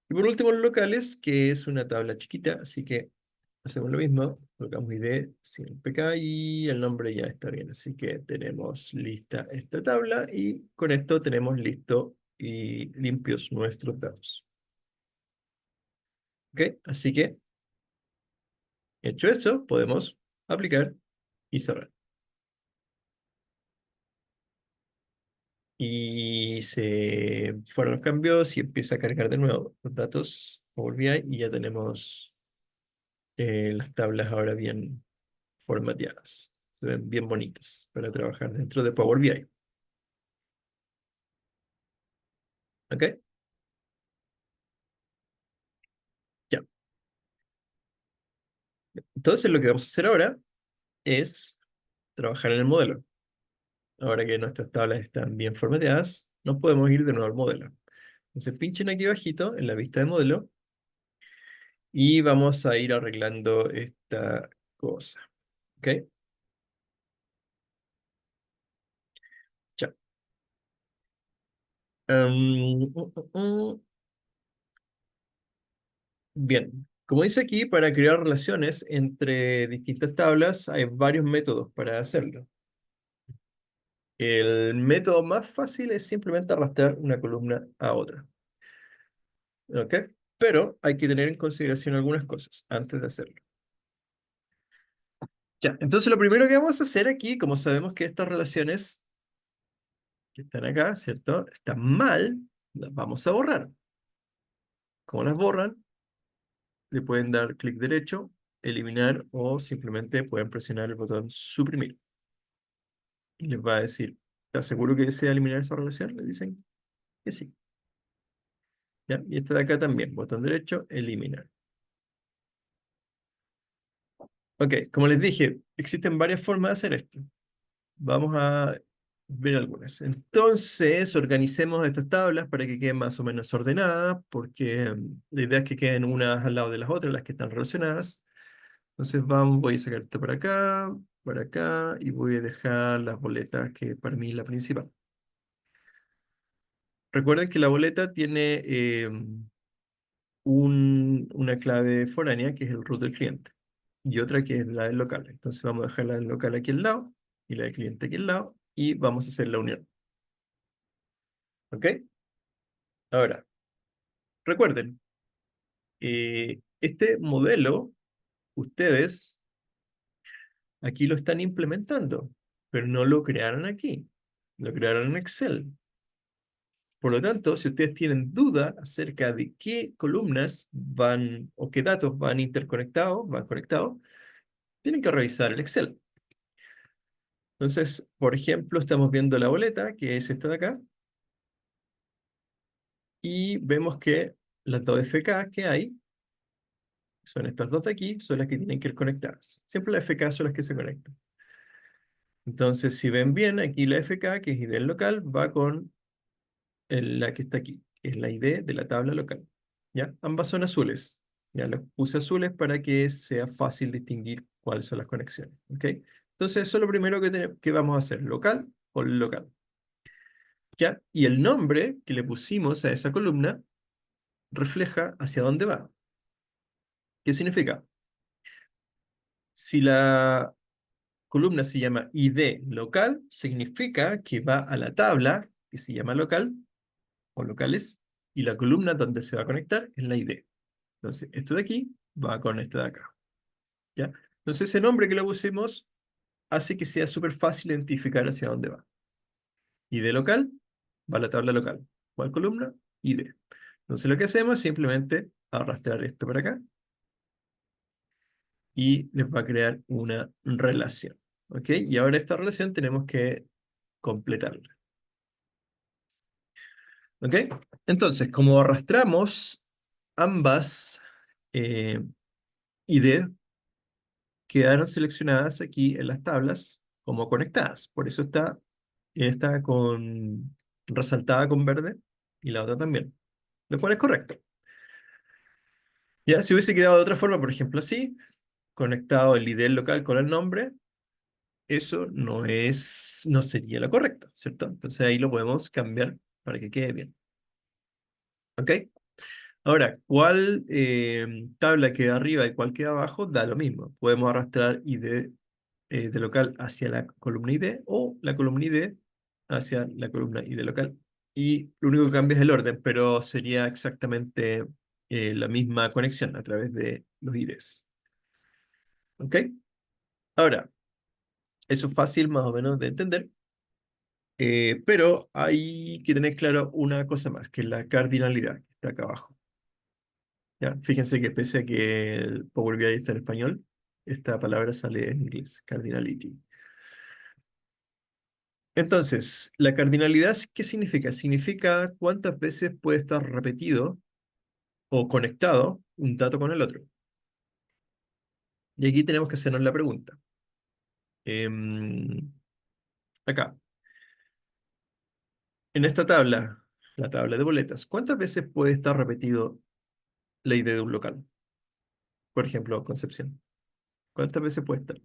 S1: Y por último, los locales, que es una tabla chiquita, así que hacemos lo mismo, colocamos ID sin el PK y el nombre ya está bien. Así que tenemos lista esta tabla y con esto tenemos listo y limpios nuestros datos. ¿Ok? Así que, hecho eso, podemos aplicar y cerrar. Y se fueron los cambios y empieza a cargar de nuevo los datos Power BI y ya tenemos las tablas ahora bien formateadas. Se ven bien bonitas para trabajar dentro de Power BI. ¿Ok? Ya. Entonces lo que vamos a hacer ahora es trabajar en el modelo. Ahora que nuestras tablas están bien formateadas, nos podemos ir de nuevo al modelo. Entonces pinchen aquí abajito en la vista de modelo y vamos a ir arreglando esta cosa. ¿Ok? Ya. Mm. Bien. Como dice aquí, para crear relaciones entre distintas tablas hay varios métodos para hacerlo. El método más fácil es simplemente arrastrar una columna a otra. ¿Ok? Pero hay que tener en consideración algunas cosas antes de hacerlo. Ya, entonces lo primero que vamos a hacer aquí, como sabemos que estas relaciones que están acá, ¿cierto? Están mal, las vamos a borrar. ¿Cómo las borran? Le pueden dar clic derecho, eliminar o simplemente pueden presionar el botón suprimir. Y les va a decir, ¿estás seguro que desea eliminar esa relación? Le dicen que sí. ¿Ya? Y esta de acá también, botón derecho, eliminar. Ok, como les dije, existen varias formas de hacer esto. Vamos a ver algunas. Entonces, organicemos estas tablas para que queden más o menos ordenadas, porque la idea es que queden unas al lado de las otras, las que están relacionadas. Entonces, vamos, voy a sacar esto para acá, y voy a dejar las boletas, que para mí es la principal. Recuerden que la boleta tiene una clave foránea, que es el root del cliente, y otra que es la del local. Entonces, vamos a dejar la del local aquí al lado, y la del cliente aquí al lado, y vamos a hacer la unión. ¿Ok? Ahora, recuerden, este modelo, ustedes aquí lo están implementando, pero no lo crearon aquí, lo crearon en Excel. Por lo tanto, si ustedes tienen duda acerca de qué columnas van o qué datos van interconectados, van conectados, tienen que revisar el Excel. Entonces, por ejemplo, estamos viendo la boleta, que es esta de acá, y vemos que las dos FK que hay, son estas dos de aquí, son las que tienen que ir conectadas. Siempre las FK son las que se conectan. Entonces, si ven bien, aquí la FK, que es ID local, va con la que está aquí, que es la ID de la tabla local. ¿Ya? Ambas son azules. Ya las puse azules para que sea fácil distinguir cuáles son las conexiones. ¿Ok? Entonces, eso es lo primero que vamos a hacer, local o local. ¿Ya? Y el nombre que le pusimos a esa columna refleja hacia dónde va. ¿Qué significa? Si la columna se llama ID local, significa que va a la tabla que se llama local o locales, y la columna donde se va a conectar es la ID. Entonces, esto de aquí va con este de acá. ¿Ya? Entonces, ese nombre que le pusimos hace que sea súper fácil identificar hacia dónde va. ID local, va a la tabla local. ¿Cuál columna? ID. Entonces, lo que hacemos es simplemente arrastrar esto para acá y les va a crear una relación. ¿Ok? Y ahora esta relación tenemos que completarla. ¿Ok? Entonces, como arrastramos ambas ID, quedaron seleccionadas aquí en las tablas como conectadas. Por eso está esta resaltada con verde y la otra también. Lo cual es correcto. Ya, si hubiese quedado de otra forma, por ejemplo así, conectado el ID local con el nombre, eso no sería lo correcto, ¿cierto? Entonces ahí lo podemos cambiar para que quede bien. ¿Ok? Ahora, ¿cuál tabla queda arriba y cuál queda abajo? Da lo mismo. Podemos arrastrar ID de local hacia la columna ID o la columna ID hacia la columna ID local. Y lo único que cambia es el orden, pero sería exactamente la misma conexión a través de los IDs. ¿Ok? Ahora, eso es fácil más o menos de entender, pero hay que tener claro una cosa más, que es la cardinalidad, que está acá abajo. ¿Ya? Fíjense que pese a que el Power BI está en español, esta palabra sale en inglés, cardinality. Entonces, la cardinalidad, ¿qué significa? Significa cuántas veces puede estar repetido o conectado un dato con el otro. Y aquí tenemos que hacernos la pregunta. Em, Acá, en esta tabla, la tabla de boletas, ¿cuántas veces puede estar repetido la ID de un local? Por ejemplo, Concepción. ¿Cuántas veces puede estar?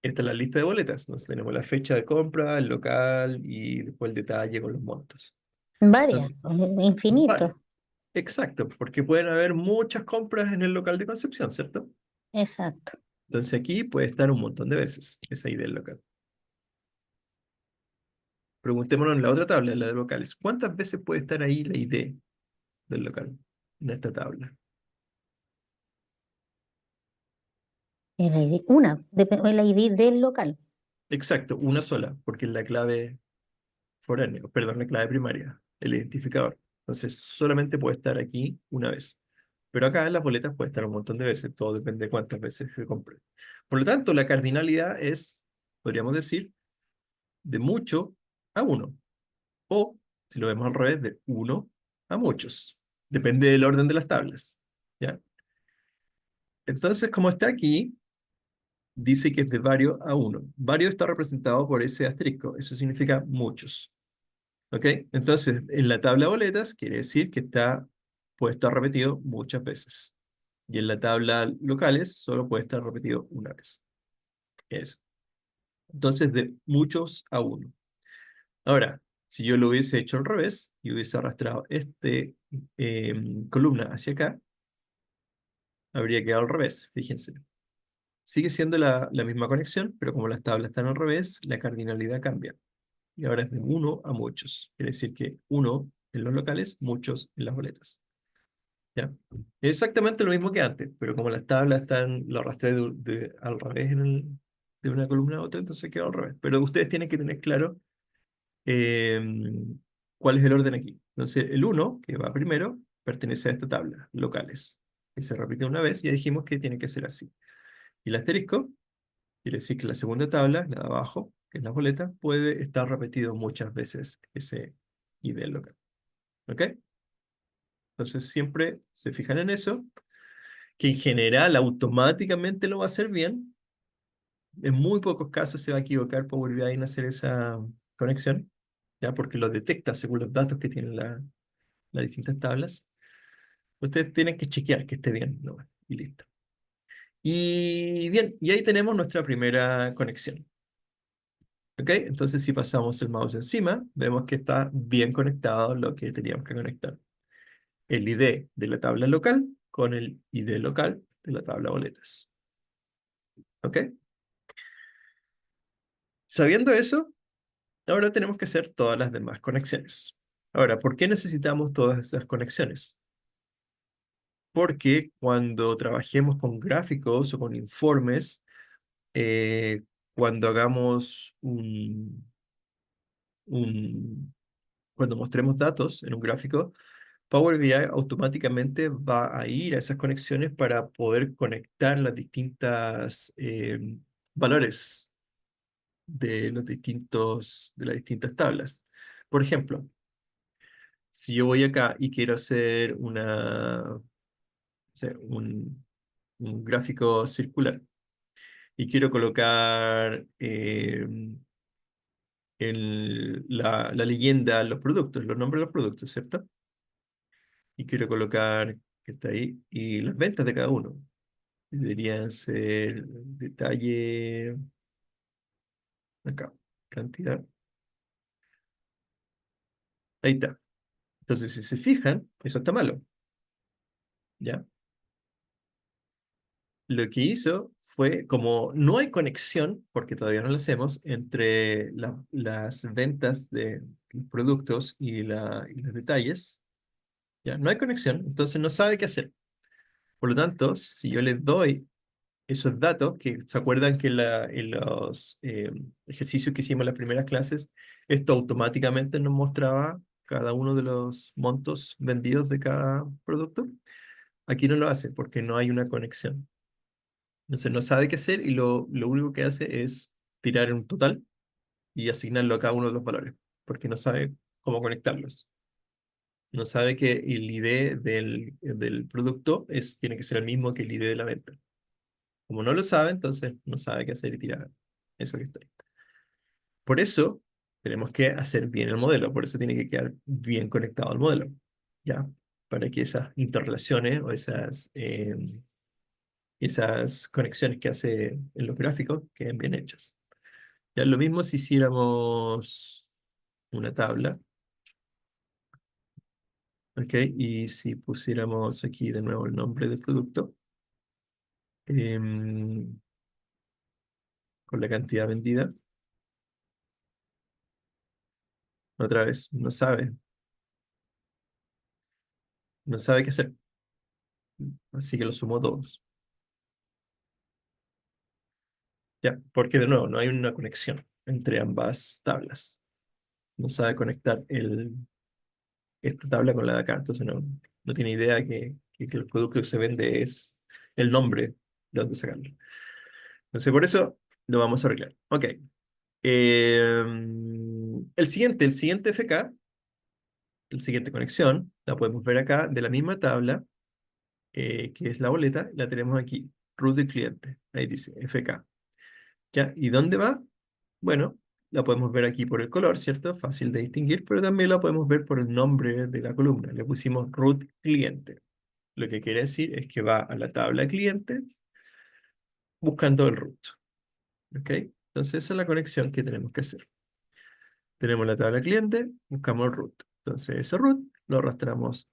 S1: Esta es la lista de boletas. Entonces tenemos la fecha de compra, el local y después el detalle con los montos.
S2: Varias,
S1: Entonces,
S2: infinito.
S1: vale. Exacto, porque pueden haber muchas compras en el local de Concepción, ¿cierto?
S2: Exacto.
S1: Entonces aquí puede estar un montón de veces esa ID del local. Preguntémonos en la otra tabla, en la de locales. ¿Cuántas veces puede estar ahí la ID del local en esta tabla?
S2: El ID, el ID del local.
S1: Exacto, una sola, porque es la clave foránea, perdón, la clave primaria, el identificador. Entonces solamente puede estar aquí una vez. Pero acá en las boletas puede estar un montón de veces, todo depende de cuántas veces se compre. Por lo tanto, la cardinalidad es, podríamos decir, de mucho a uno. O, si lo vemos al revés, de uno a muchos. Depende del orden de las tablas. ¿Ya? Entonces, como está aquí, dice que es de varios a uno. Varios está representado por ese asterisco. Eso significa muchos. ¿Ok? Entonces, en la tabla boletas quiere decir que puede estar repetido muchas veces. Y en la tabla locales solo puede estar repetido una vez. Eso. Entonces, de muchos a uno. Ahora, si yo lo hubiese hecho al revés y hubiese arrastrado columna hacia acá, habría quedado al revés, fíjense. Sigue siendo la misma conexión, pero como las tablas están al revés, la cardinalidad cambia. Y ahora es de uno a muchos. Quiere decir que uno en los locales, muchos en las boletas. ¿Ya? Es exactamente lo mismo que antes, pero como las tablas lo arrastré al revés de una columna a otra, entonces quedó al revés. Pero ustedes tienen que tener claro eh, cuál es el orden aquí. Entonces, el uno que va primero, pertenece a esta tabla, locales, que se repite una vez, ya dijimos que tiene que ser así. Y el asterisco quiere decir que la segunda tabla, la de abajo, que es la boleta, puede estar repetido muchas veces ese ID local. ¿Ok? Entonces, siempre se fijan en eso, que en general automáticamente lo va a hacer bien. En muy pocos casos se va a equivocar Power BI en hacer esa conexión, ¿ya? Porque lo detecta según los datos que tienen las distintas tablas. Ustedes tienen que chequear que esté bien, ¿no? Y listo. Y bien, y ahí tenemos nuestra primera conexión. ¿Ok? Entonces, si pasamos el mouse encima, vemos que está bien conectado lo que teníamos que conectar. El ID de la tabla local con el ID local de la tabla boletas. ¿Ok? Sabiendo eso, ahora tenemos que hacer todas las demás conexiones. Ahora, ¿por qué necesitamos todas esas conexiones? Porque cuando trabajemos con gráficos o con informes, cuando hagamos un- cuando mostremos datos en un gráfico, Power BI automáticamente va a ir a esas conexiones para poder conectar las distintas valores de las distintas tablas. Por ejemplo, si yo voy acá y quiero hacer no sé, un gráfico circular y quiero colocar la leyenda, los productos, los nombres de los productos, ¿cierto? Y quiero colocar, que está ahí, y las ventas de cada uno. Deberían ser detalle, acá, cantidad. Ahí está. Entonces, si se fijan, eso está malo, ¿ya? Lo que hizo fue, como no hay conexión, porque todavía no lo hacemos, entre las ventas de los productos y los detalles, ¿ya? No hay conexión, entonces no sabe qué hacer. Por lo tanto, si yo les doy esos datos, que se acuerdan que en los ejercicios que hicimos en las primeras clases, esto automáticamente nos mostraba cada uno de los montos vendidos de cada producto. Aquí no lo hace porque no hay una conexión. Entonces no sabe qué hacer y lo único que hace es tirar un total y asignarlo a cada uno de los valores, porque no sabe cómo conectarlos. No sabe que el ID del producto tiene que ser el mismo que el ID de la venta. Como no lo sabe, entonces no sabe qué hacer y tirar eso que está ahí. Por eso tenemos que hacer bien el modelo, por eso tiene que quedar bien conectado al modelo, ¿ya? Para que esas interrelaciones o esas conexiones que hace en los gráficos queden bien hechas. Ya lo mismo si hiciéramos una tabla, ¿ok? Y si pusiéramos aquí de nuevo el nombre del producto, em, con la cantidad vendida, otra vez, no sabe qué hacer, así que lo sumo todos. Ya, porque de nuevo, no hay una conexión entre ambas tablas. No sabe conectar esta tabla con la de acá, entonces no tiene idea que el producto que se vende es el nombre de dónde sacarlo. Entonces, por eso lo vamos a arreglar. Ok. El siguiente FK, la siguiente conexión, la podemos ver acá de la misma tabla, que es la boleta, la tenemos aquí, root del cliente. Ahí dice FK. ¿Ya? ¿Y dónde va? Bueno, la podemos ver aquí por el color, ¿cierto? Fácil de distinguir, pero también la podemos ver por el nombre de la columna. Le pusimos root cliente. Lo que quiere decir es que va a la tabla de clientes buscando el root. ¿Ok? Entonces esa es la conexión que tenemos que hacer. Tenemos la tabla de cliente, buscamos el root. Entonces ese root lo arrastramos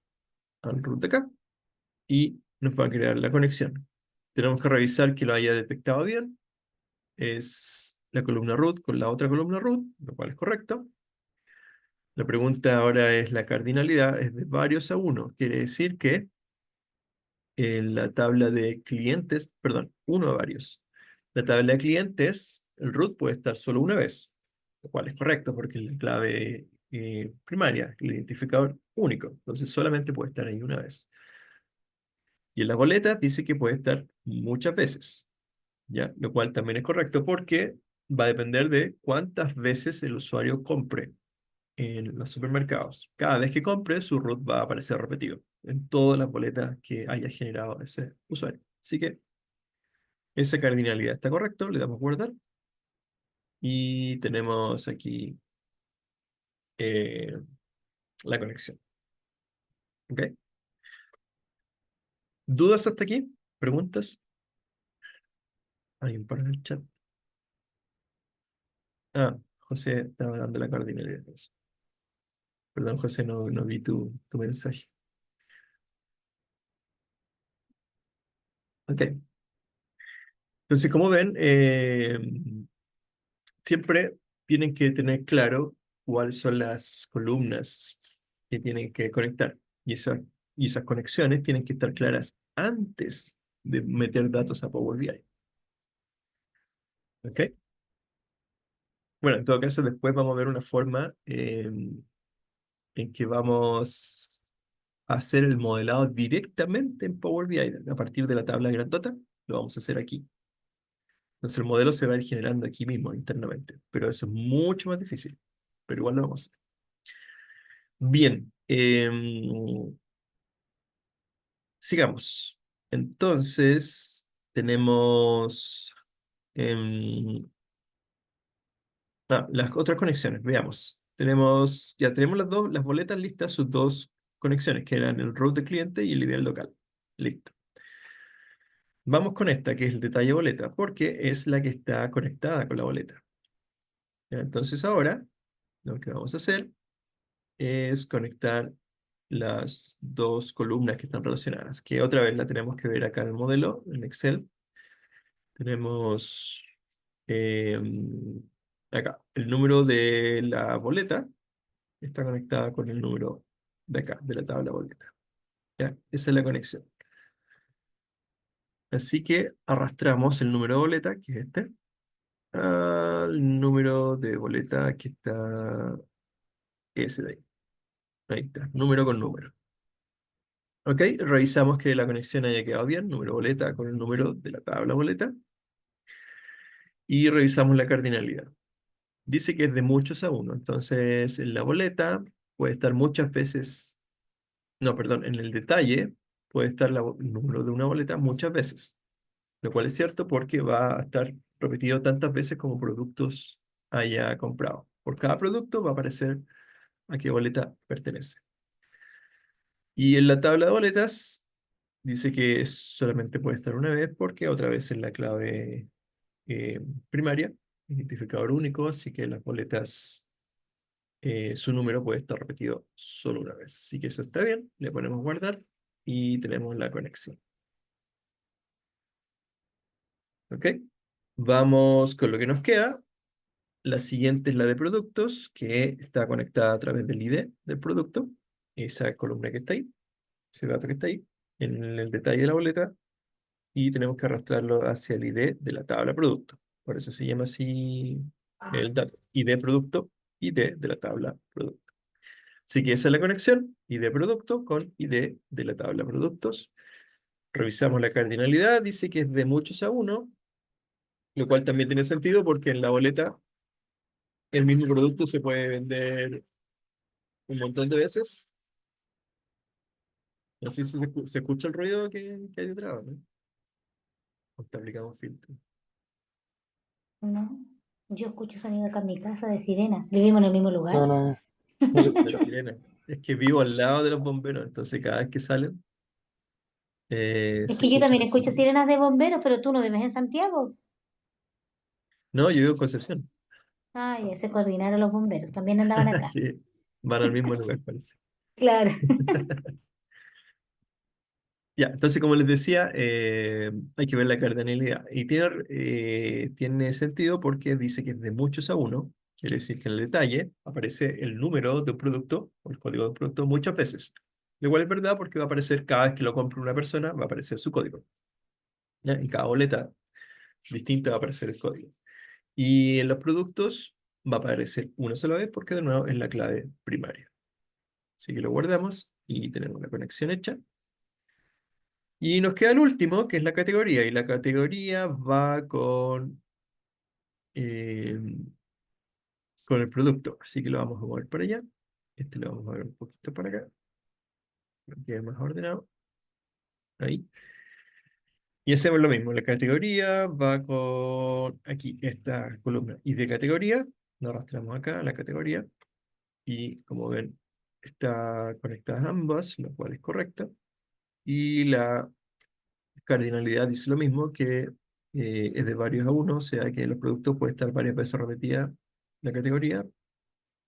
S1: al root de acá y nos va a crear la conexión. Tenemos que revisar que lo haya detectado bien. Es la columna root con la otra columna root, lo cual es correcto. La pregunta ahora es la cardinalidad, es de varios a uno. Quiere decir que en la tabla de clientes, perdón, uno a varios. La tabla de clientes, el root puede estar solo una vez, lo cual es correcto porque es la clave primaria, el identificador único. Entonces solamente puede estar ahí una vez. Y en las boletas dice que puede estar muchas veces, ¿ya? Lo cual también es correcto porque va a depender de cuántas veces el usuario compre en los supermercados. Cada vez que compre, su root va a aparecer repetido en todas las boletas que haya generado ese usuario. Así que esa cardinalidad está correcto, le damos guardar y tenemos aquí eh, la conexión. ¿Ok? ¿Dudas hasta aquí? ¿Preguntas? Hay un par en el chat. Ah, José estaba dando la cardinalidad. Perdón, José, no vi tu mensaje. Ok. Entonces, como ven, siempre tienen que tener claro cuáles son las columnas que tienen que conectar. Y esas conexiones tienen que estar claras antes de meter datos a Power BI. ¿Ok? Bueno, en todo caso, después vamos a ver una forma en que vamos a hacer el modelado directamente en Power BI a partir de la tabla grandota. Lo vamos a hacer aquí. Entonces el modelo se va a ir generando aquí mismo internamente, pero eso es mucho más difícil. Pero igual lo vamos a hacer. Bien, sigamos. Entonces, tenemos em, las otras conexiones. Veamos. Ya tenemos las boletas listas, sus dos conexiones, que eran el root de cliente y el ideal local. Listo. Vamos con esta, que es el detalle boleta, porque es la que está conectada con la boleta. ¿Ya? Entonces ahora, lo que vamos a hacer es conectar las dos columnas que están relacionadas, que otra vez la tenemos que ver acá en el modelo, en Excel. Tenemos eh, acá el número de la boleta está conectada con el número de acá, de la tabla boleta. ¿Ya? Esa es la conexión. Así que arrastramos el número de boleta, que es este, al número de boleta que está ese de ahí. Ahí está, número con número. Ok, revisamos que la conexión haya quedado bien, número boleta con el número de la tabla boleta, y revisamos la cardinalidad. Dice que es de muchos a uno, entonces en la boleta puede estar muchas veces, no, perdón, en el detalle puede estar el número de una boleta muchas veces, lo cual es cierto porque va a estar repetido tantas veces como productos haya comprado. Por cada producto va a aparecer a qué boleta pertenece. Y en la tabla de boletas dice que solamente puede estar una vez porque otra vez en la clave eh, primaria, identificador único, así que las boletas, su número puede estar repetido solo una vez. Así que eso está bien, le ponemos guardar y tenemos la conexión. ¿Ok? Vamos con lo que nos queda. La siguiente es la de productos, que está conectada a través del ID del producto, esa columna que está ahí, ese dato que está ahí, en el detalle de la boleta, y tenemos que arrastrarlo hacia el ID de la tabla producto. Por eso se llama así el dato. ID producto, ID de la tabla producto. Así que esa es la conexión, ID producto con ID de la tabla productos. Revisamos la cardinalidad, dice que es de muchos a uno, lo cual también tiene sentido porque en la boleta el mismo producto se puede vender un montón de veces. No sé si se escucha el ruido que hay detrás, ¿no? O te aplicamos filtro.
S2: No, yo escucho sonido acá en mi casa de sirena. ¿Vivimos en el mismo lugar?
S3: No, no, no se
S1: La
S3: escucha.
S1: sirena. Es que vivo al lado de los bomberos, entonces cada vez que salen
S2: Es
S1: se
S2: que yo
S1: escucha
S2: también
S1: el
S2: escucho
S1: sonido.
S2: sirenas de bomberos, pero tú no vives en Santiago.
S1: No, yo vivo en Concepción.
S2: Ah, ya se coordinaron los bomberos, también andaban acá.
S1: Sí, van al mismo lugar, parece.
S2: Claro.
S1: Ya, entonces como les decía, hay que ver la cardinalidad. Y tiene sentido porque dice que es de muchos a uno. Quiere decir que en el detalle aparece el número de un producto o el código de un producto muchas veces. Lo cual es verdad porque va a aparecer cada vez que lo compre una persona, va a aparecer su código. ¿Ya? Y cada boleta distinta va a aparecer el código. Y en los productos va a aparecer una sola vez porque de nuevo es la clave primaria. Así que lo guardamos y tenemos la conexión hecha. Y nos queda el último, que es la categoría. Y la categoría va eh, con el producto. Así que lo vamos a mover para allá. Este lo vamos a mover un poquito para acá, para que quede más ordenado. Ahí. Y hacemos lo mismo. La categoría va con aquí, esta columna. Y de categoría, lo arrastramos acá a la categoría. Y como ven, está conectadas ambas, lo cual es correcto. Y la cardinalidad dice lo mismo, que es de varios a uno, o sea que los productos pueden estar varias veces repetida la categoría.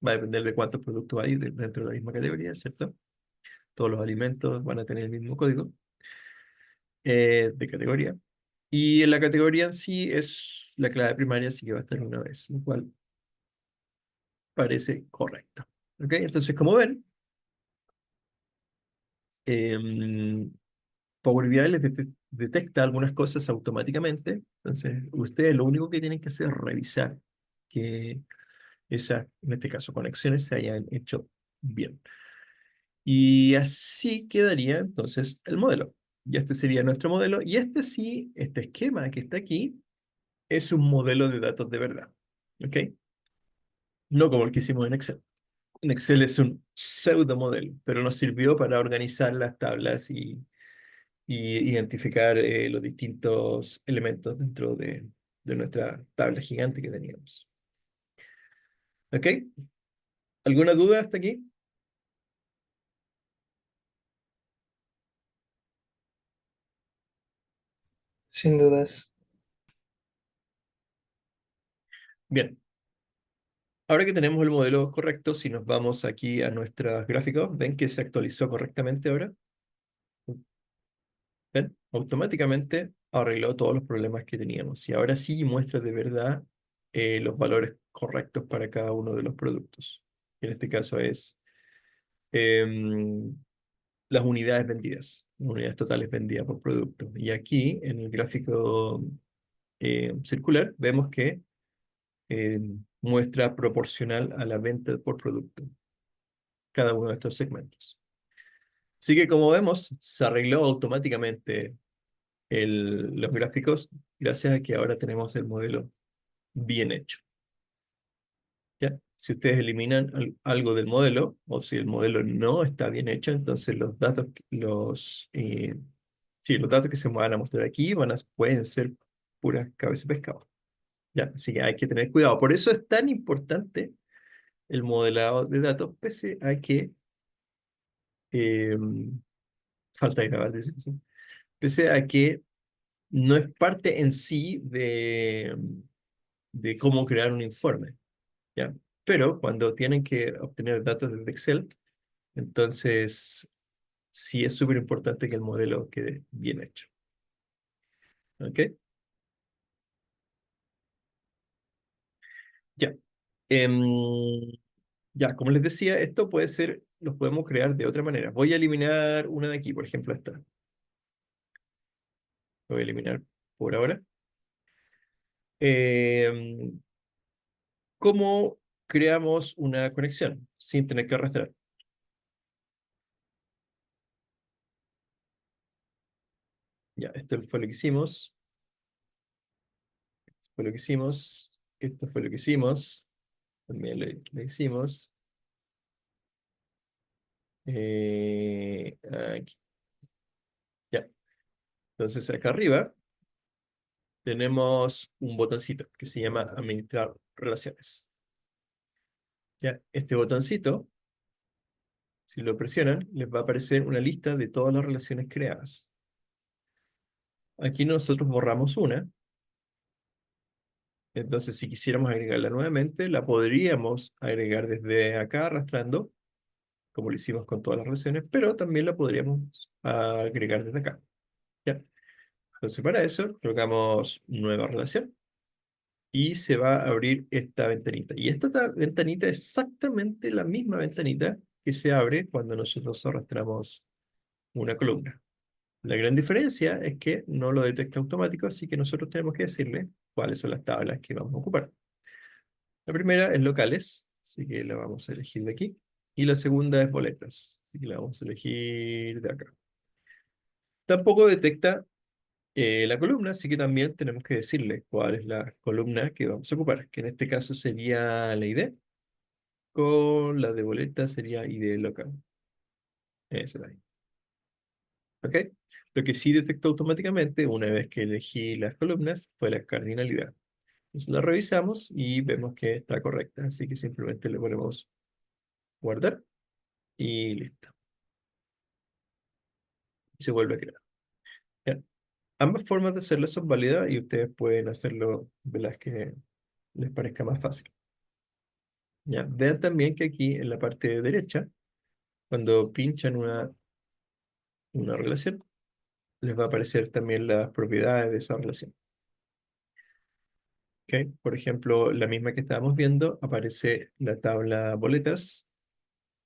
S1: Va a depender de cuántos productos hay dentro de la misma categoría, ¿cierto? Todos los alimentos van a tener el mismo código de categoría. Y en la categoría en sí es la clave primaria, así que va a estar una vez, lo cual parece correcto. ¿Ok? Entonces, como ven, em, Power BI detecta algunas cosas automáticamente. Entonces, ustedes lo único que tienen que hacer es revisar que esas, en este caso, conexiones se hayan hecho bien. Y así quedaría entonces el modelo. Y este sería nuestro modelo. Y este sí, este esquema que está aquí, es un modelo de datos de verdad. ¿Ok? No como el que hicimos en Excel. En Excel es un pseudo modelo, pero nos sirvió para organizar las tablas y identificar los distintos elementos dentro de nuestra tabla gigante que teníamos. ¿Ok? ¿Alguna duda hasta aquí?
S3: Sin dudas.
S1: Bien. Ahora que tenemos el modelo correcto, si nos vamos aquí a nuestros gráficos, ¿ven que se actualizó correctamente ahora? ¿Ven? Automáticamente arregló todos los problemas que teníamos. Y ahora sí muestra de verdad los valores correctos para cada uno de los productos. En este caso es em, las unidades vendidas, unidades totales vendidas por producto. Y aquí en el gráfico circular vemos que muestra proporcional a la venta por producto, cada uno de estos segmentos. Así que como vemos, se arregló automáticamente los gráficos gracias a que ahora tenemos el modelo bien hecho. ¿Ya? Si ustedes eliminan algo del modelo, o si el modelo no está bien hecho, entonces sí, los datos que se van a mostrar aquí pueden ser puras cabeza de pescado. ¿Ya? Así que hay que tener cuidado. Por eso es tan importante el modelado de datos, pese a que eh, falta grabar, dice que sí. Pese a que no es parte en sí de cómo crear un informe, ¿ya? Pero cuando tienen que obtener datos desde Excel, entonces sí es súper importante que el modelo quede bien hecho, ¿ok? Ya. Em, ya, como les decía, esto puede ser, los podemos crear de otra manera. Voy a eliminar una de aquí, por ejemplo, esta. Lo voy a eliminar por ahora. Em, ¿Cómo creamos una conexión sin tener que arrastrar? Ya, esto fue lo que hicimos. Esto fue lo que hicimos. Esto fue lo que hicimos. También lo hicimos. Aquí. Ya. Entonces acá arriba tenemos un botoncito que se llama Administrar relaciones. ¿Ya? Este botoncito, si lo presionan, les va a aparecer una lista de todas las relaciones creadas. Aquí nosotros borramos una. Entonces, si quisiéramos agregarla nuevamente, la podríamos agregar desde acá arrastrando, como lo hicimos con todas las relaciones, pero también la podríamos agregar desde acá. ¿Ya? Entonces, para eso, colocamos nueva relación y se va a abrir esta ventanita. Y esta ventanita es exactamente la misma ventanita que se abre cuando nosotros arrastramos una columna. La gran diferencia es que no lo detecta automático, así que nosotros tenemos que decirle cuáles son las tablas que vamos a ocupar. La primera es locales, así que la vamos a elegir de aquí. Y la segunda es boletas, así que la vamos a elegir de acá. Tampoco detecta la columna, así que también tenemos que decirle cuál es la columna que vamos a ocupar, que en este caso sería la ID, con la de boletas sería ID local. Esa de ahí. ¿Ok? Lo que sí detectó automáticamente, una vez que elegí las columnas, fue la cardinalidad. Entonces la revisamos y vemos que está correcta, así que simplemente le ponemos guardar y listo. Y se vuelve a crear. ¿Ya? Ambas formas de hacerlo son válidas y ustedes pueden hacerlo de las que les parezca más fácil. ¿Ya? Vean también que aquí en la parte derecha, cuando pinchan una relación, les va a aparecer también las propiedades de esa relación. ¿Ok? Por ejemplo, la misma que estábamos viendo, aparece la tabla boletas,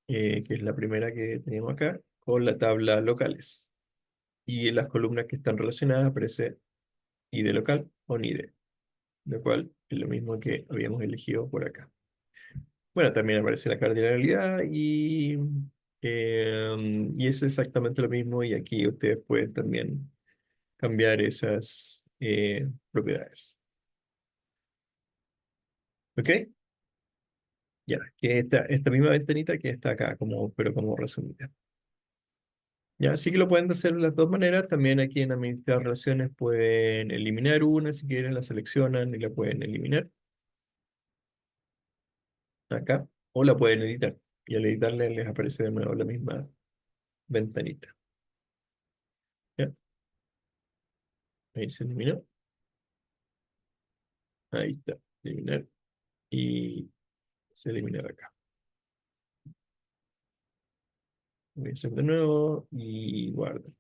S1: que es la primera que teníamos acá, con la tabla locales. Y en las columnas que están relacionadas aparece ID local o NIDE, lo cual es lo mismo que habíamos elegido por acá. Bueno, también aparece la cardinalidad y es exactamente lo mismo y aquí ustedes pueden también cambiar esas propiedades. ¿Ok? Ya, que esta misma ventanita que está acá, pero como resumida. Ya, así que lo pueden hacer de las dos maneras. También aquí en administrar relaciones pueden eliminar una, si quieren, la seleccionan y la pueden eliminar acá, o la pueden editar. Y al editarla les aparece de nuevo la misma ventanita. ¿Ya? Ahí se eliminó. Ahí está, eliminar. Y se elimina de acá. Voy a hacer de nuevo y guardo.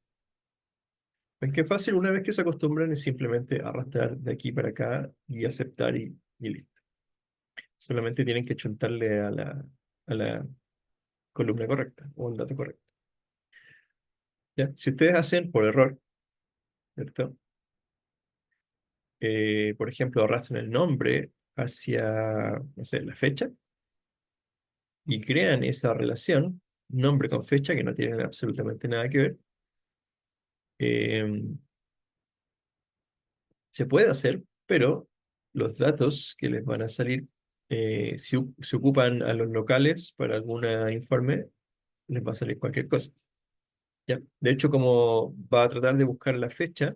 S1: Es que es fácil, una vez que se acostumbran, es simplemente arrastrar de aquí para acá y aceptar y listo. Solamente tienen que chuntarle a la columna correcta o el dato correcto. ¿Ya? Si ustedes hacen por error, ¿cierto? Por ejemplo, arrastran el nombre hacia, no sé, la fecha y crean esa relación, nombre con fecha, que no tienen absolutamente nada que ver. eh, Se puede hacer, pero los datos que les van a salir, si ocupan a los locales para algún informe, les va a salir cualquier cosa. ¿Ya? De hecho, como va a tratar de buscar la fecha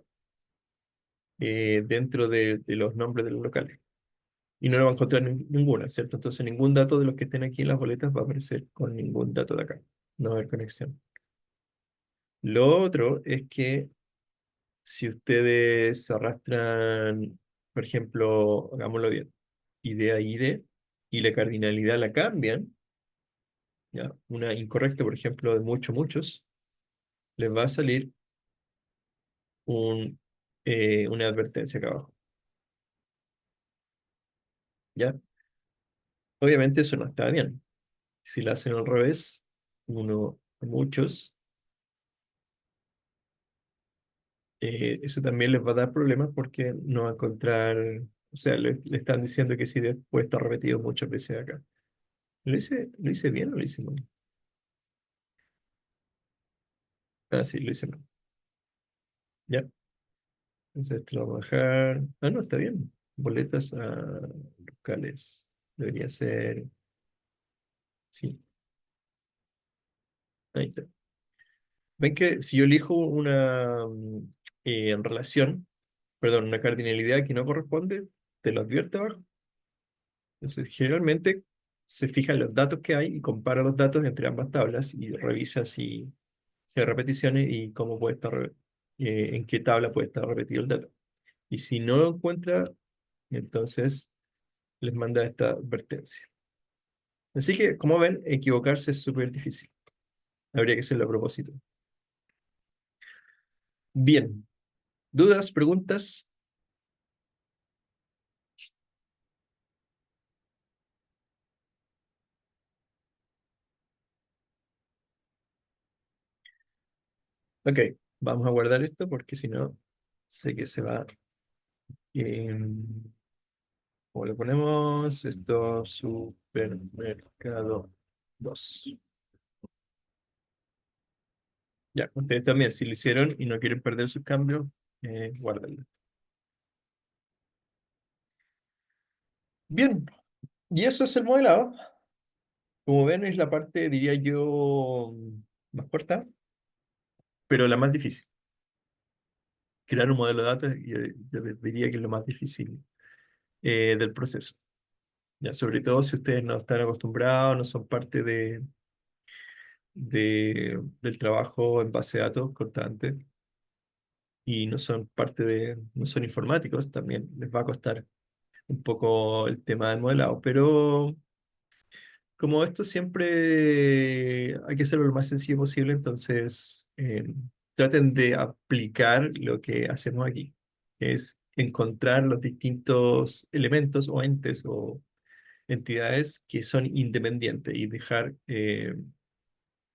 S1: dentro de los nombres de los locales. Y no lo va a encontrar ninguna, ¿cierto? Entonces ningún dato de los que estén aquí en las boletas va a aparecer con ningún dato de acá. No va a haber conexión. Lo otro es que si ustedes arrastran, por ejemplo, hagámoslo bien, ID a ID, y la cardinalidad la cambian, ¿ya? Una incorrecta, por ejemplo, de muchos, les va a salir un, una advertencia acá abajo, ¿ya? Obviamente eso no está bien. Si la hacen al revés, uno a muchos, eso también les va a dar problemas porque no va a encontrar, o sea, le están diciendo que si puede estar repetido muchas veces acá. ¿Lo hice bien o lo hice mal? Ah, sí, lo hice mal. Ya. Entonces esto lo vamos a dejar. Ah, no, está bien. Boletas a locales. Debería ser. Sí, ahí está. Ven que si yo elijo una relación, perdón, una cardinalidad que no corresponde, te lo advierte abajo. Entonces, generalmente se fija en los datos que hay y compara los datos entre ambas tablas y revisa si hay repeticiones y cómo puede estar, en qué tabla puede estar repetido el dato. Y si no lo encuentra, entonces les manda esta advertencia. Así que, como ven, equivocarse es súper difícil. Habría que hacerlo a propósito. Bien. ¿Dudas, preguntas? Ok, vamos a guardar esto porque si no, sé que se va. ¿Cómo le ponemos? Esto, supermercado 2. Ya, ustedes también, si lo hicieron y no quieren perder sus cambios, guárdenlo. Bien, y eso es el modelado. Como ven, es la parte, diría yo, más corta, pero la más difícil. Crear un modelo de datos, yo diría que es lo más difícil del proceso. Ya, sobre todo si ustedes no están acostumbrados, no son parte del trabajo en base de datos constante y no son informáticos, también les va a costar un poco el tema del modelado, pero como esto siempre hay que hacerlo lo más sencillo posible, entonces traten de aplicar lo que hacemos aquí, que es encontrar los distintos elementos o entes o entidades que son independientes y dejar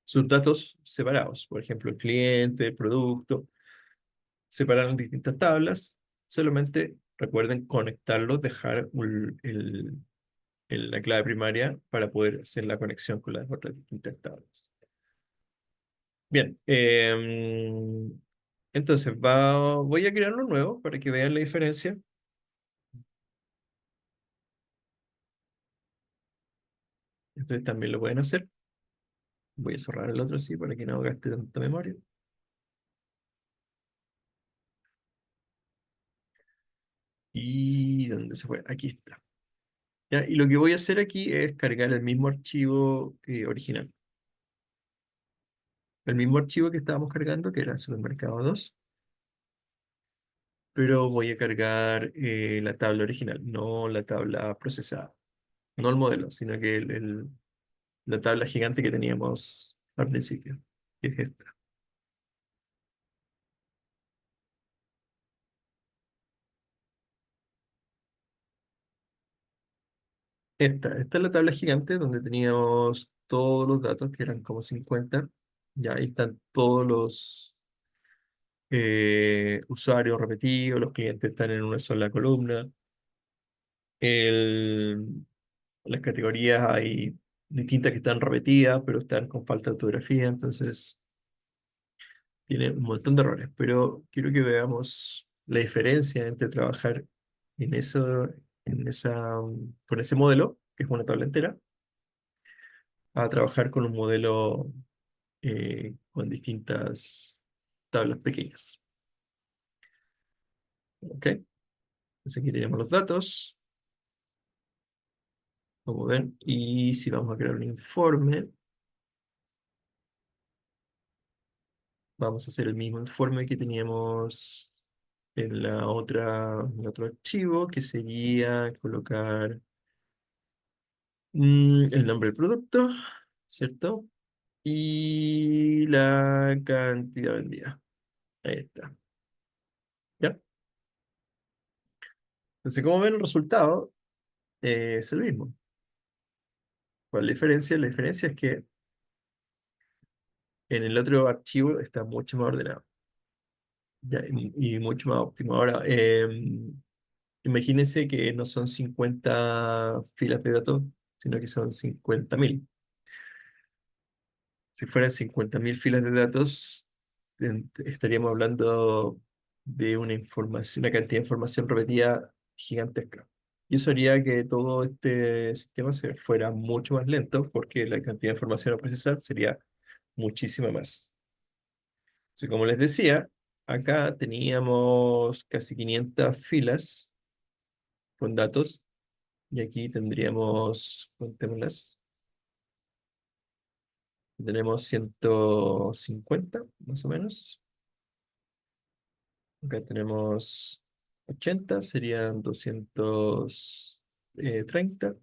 S1: sus datos separados. Por ejemplo, el cliente, el producto, separar en distintas tablas. Solamente recuerden conectarlos, dejar la clave primaria para poder hacer la conexión con las otras distintas tablas. Bien, entonces voy a crear uno nuevo para que vean la diferencia. Ustedes también lo pueden hacer. Voy a cerrar el otro así para que no gaste tanta memoria. ¿Y dónde se fue? Aquí está. ¿Ya? Y lo que voy a hacer aquí es cargar el mismo archivo original. El mismo archivo que estábamos cargando, que era Supermercado 2, pero voy a cargar la tabla original, no la tabla procesada, no el modelo, sino que la tabla gigante que teníamos al principio, que es esta. Esta es la tabla gigante donde teníamos todos los datos, que eran como 50. Ya ahí están todos los usuarios repetidos, los clientes están en una sola columna. El, las categorías hay distintas que están repetidas, pero están con falta de ortografía, entonces tiene un montón de errores. Pero quiero que veamos la diferencia entre trabajar en eso, con ese modelo, que es una tabla entera, a trabajar con un modelo con distintas tablas pequeñas. ¿Ok? Entonces aquí tenemos los datos, como ven, y si vamos a crear un informe, vamos a hacer el mismo informe que teníamos en el otro archivo, que sería colocar el nombre del producto, ¿cierto? Y la cantidad vendida. Ahí está. ¿Ya? Entonces, como ven, el resultado es el mismo. ¿Cuál es la diferencia? La diferencia es que en el otro archivo está mucho más ordenado, ¿ya? Y mucho más óptimo. Ahora, imagínense que no son 50 filas de datos, sino que son 50.000. Si fueran 50.000 filas de datos, estaríamos hablando de una información, una cantidad de información repetida gigantesca. Y eso haría que todo este sistema se fuera mucho más lento porque la cantidad de información a procesar sería muchísima más. Así como les decía, acá teníamos casi 500 filas con datos y aquí tendríamos, contémoslas, tenemos 150 más o menos. Acá tenemos 80, serían 230,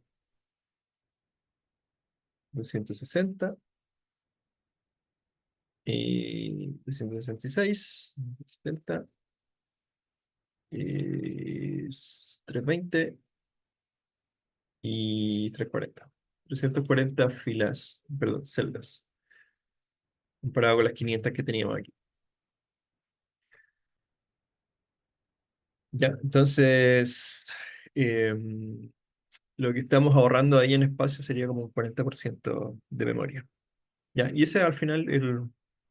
S1: 260 y 266, 70, y 320 y 340. 340 filas, perdón, celdas, comparado con las 500 que teníamos aquí. Ya, entonces, em, lo que estamos ahorrando ahí en espacio sería como un 40% de memoria. Ya, y ese es al final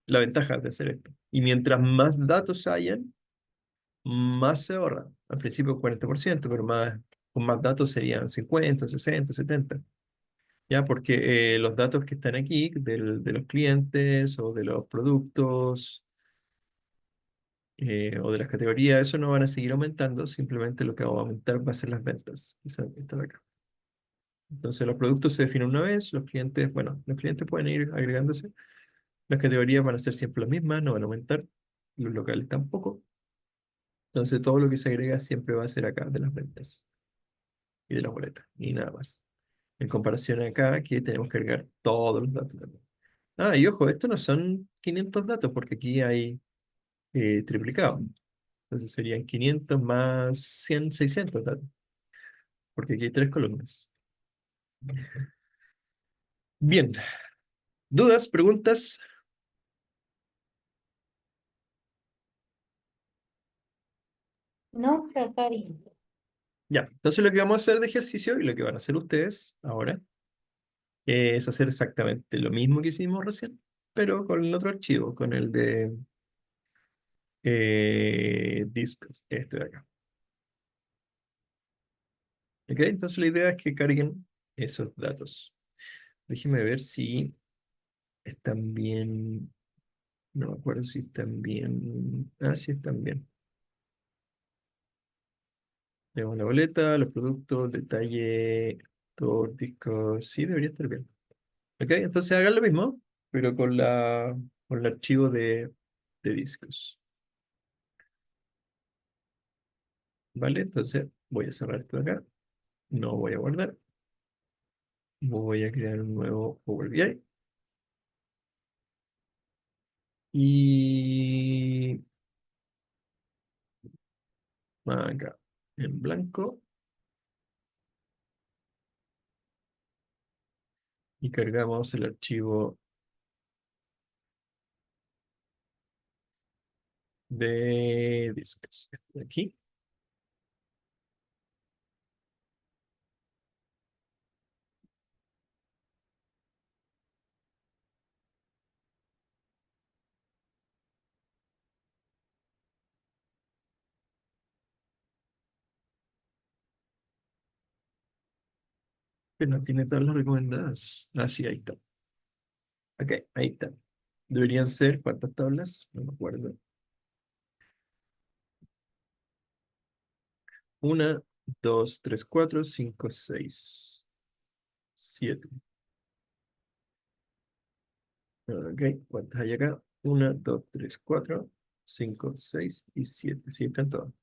S1: la ventaja de hacer esto. Y mientras más datos hayan, más se ahorra. Al principio 40%, pero con más datos serían 50, 60, 70. Ya, porque los datos que están aquí de los clientes o de los productos o de las categorías, eso no van a seguir aumentando, simplemente lo que va a aumentar va a ser las ventas. Esta de acá. Entonces los productos se definen una vez, los clientes, bueno, los clientes pueden ir agregándose, las categorías van a ser siempre las mismas, no van a aumentar, los locales tampoco. Entonces todo lo que se agrega siempre va a ser acá de las ventas y de las boletas y nada más. En comparación acá, que tenemos que agregar todos los datos también. Ah, y ojo, estos no son 500 datos porque aquí hay triplicado. Entonces serían 500 más 100, 600 datos, porque aquí hay tres columnas. Bien, ¿dudas, preguntas?
S2: No, acá bien.
S1: Ya, entonces lo que vamos a hacer de ejercicio y lo que van a hacer ustedes ahora es hacer exactamente lo mismo que hicimos recién, pero con el otro archivo, con el de discos, este de acá. ¿Ok? Entonces la idea es que carguen esos datos. Déjenme ver si están bien. No me acuerdo si están bien. Ah, sí están bien. Tenemos la boleta, los productos, detalle, todos discos. Sí, debería estar bien. ¿Ok? Entonces hagan lo mismo, pero con el archivo de discos. ¿Vale? Entonces voy a cerrar esto de acá. No voy a guardar. Voy a crear un nuevo Power BI. Y acá en blanco. Y cargamos el archivo de discos. Este de aquí. Que no tiene todas las recomendadas. Ah, sí, ahí está. Ok, ahí está. Deberían ser, ¿cuántas tablas? No me acuerdo. Una, dos, tres, cuatro, cinco, seis, siete. Ok, ¿cuántas hay acá? Una, dos, tres, cuatro, cinco, seis y siete. Sí, están todas.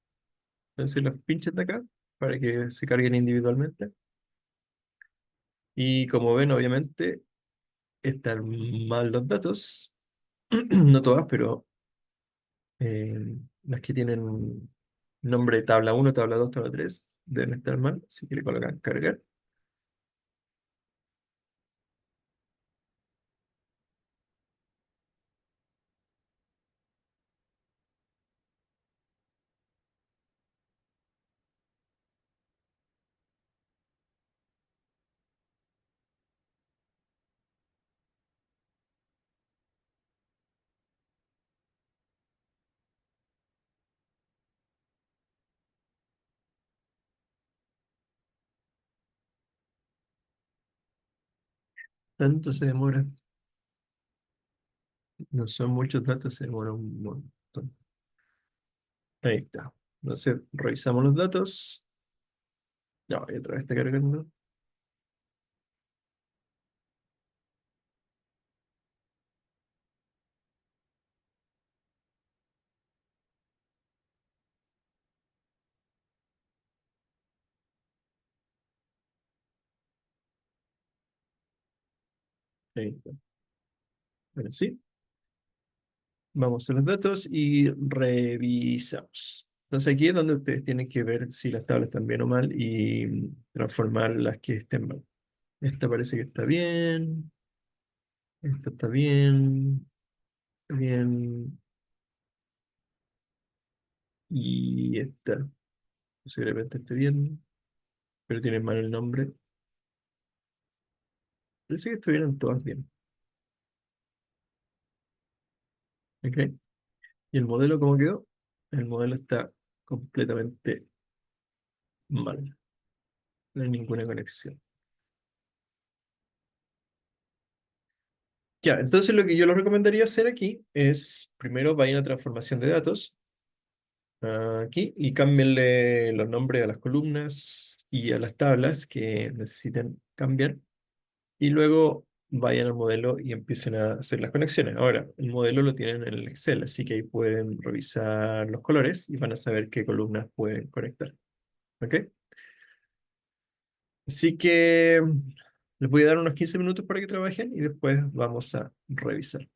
S1: Entonces los pinches de acá para que se carguen individualmente. Y como ven, obviamente, están mal los datos. No todas, pero las que tienen nombre tabla uno, tabla 2, tabla 3 deben estar mal. Así que le colocan cargar. Tanto se demora. No son muchos datos, se demora un montón. Ahí está. Entonces, revisamos los datos. Ya, y otra vez está cargando. Ahí está. Bueno, sí. Vamos a los datos y revisamos. Entonces aquí es donde ustedes tienen que ver si las tablas están bien o mal y transformar las que estén mal. Esta parece que está bien. Esta está bien. Bien. Y esta posiblemente esté bien, pero tiene mal el nombre. Parece que estuvieron todas bien. ¿Ok? ¿Y el modelo cómo quedó? El modelo está completamente mal. No hay ninguna conexión. Ya, entonces lo que yo les recomendaría hacer aquí es, primero vayan a transformación de datos, aquí, y cámbienle los nombres a las columnas y a las tablas que necesiten cambiar, y luego vayan al modelo y empiecen a hacer las conexiones. Ahora, el modelo lo tienen en el Excel, así que ahí pueden revisar los colores y van a saber qué columnas pueden conectar. ¿Ok? Así que les voy a dar unos 15 minutos para que trabajen y después vamos a revisar.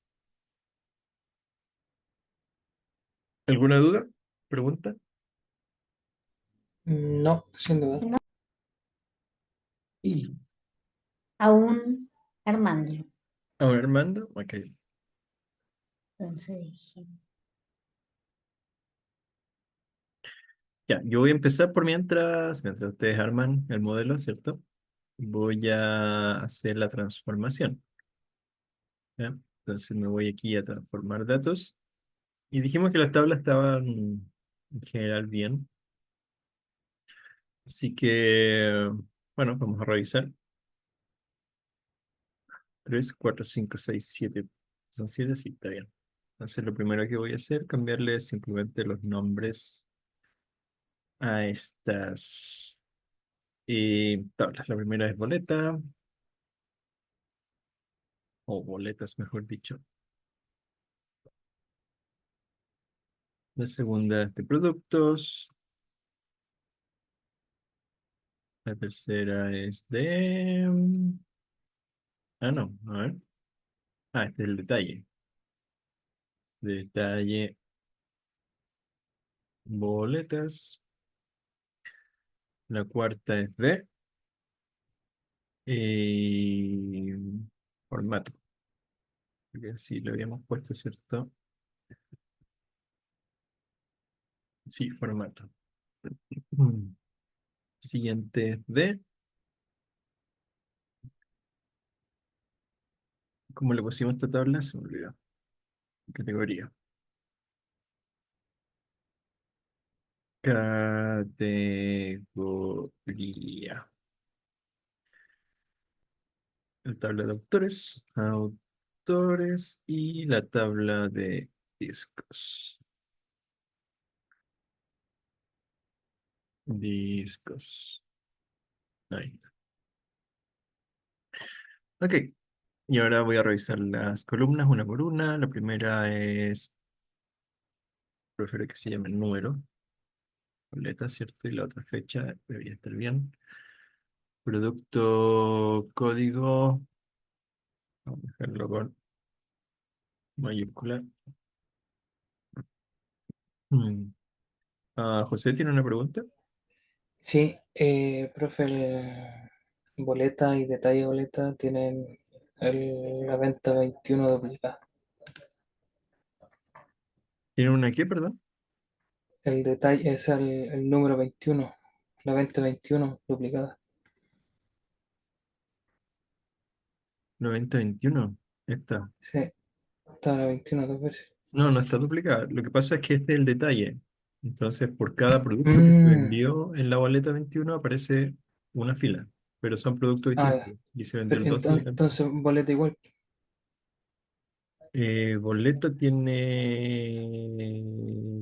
S1: ¿Alguna duda? ¿Pregunta?
S3: No, sin duda.
S2: No,
S1: Y
S2: aún armándolo.
S1: ahora Armando, ok.
S2: Entonces dije,
S1: Ya, yo voy a empezar por mientras ustedes arman el modelo, ¿cierto? Voy a hacer la transformación. ¿Ya? Entonces me voy aquí a transformar datos. Y dijimos que las tablas estaban en general bien. Así que, bueno, vamos a revisar. 3 4 5 6 7. ¿Son 7? Sí, está bien. Entonces lo primero que voy a hacer, cambiarle simplemente los nombres a estas tablas. La primera es boleta, o boletas, mejor dicho. La segunda es de productos. La tercera es de... Ah, no, a ver. Ah, este es el detalle. Detalle, boletas. La cuarta es de eh, formato. Porque así lo habíamos puesto, ¿cierto? Sí, formato. Mm. Siguiente es de... ¿Cómo le pusimos esta tabla? Se me olvidó. Categoría. Categoría. La tabla de autores. Autores y la tabla de discos. Discos. Ahí está. Ok. Y ahora voy a revisar las columnas una por una. La primera es, prefiero que se llame número, boleta, ¿cierto? Y la otra fecha, debería estar bien. Producto, código, vamos a dejarlo con mayúscula. Mm. José tiene una pregunta.
S3: Sí, profe, boleta y detalle boleta tienen la venta 21 duplicada.
S1: ¿Tiene una qué, perdón?
S3: El detalle es el número 21, la venta 21 duplicada.
S1: 9021. Esta.
S3: Sí, está la 21 dos veces.
S1: No, no está duplicada. Lo que pasa es que este es el detalle. Entonces, por cada producto que se
S3: Mm,
S1: vendió en la boleta 21 aparece una fila, pero son productos
S3: ya.
S1: distintos. Y se
S3: Pero
S1: vendieron dos en la cantidad.
S3: entonces boleta igual.
S1: Boleta tiene...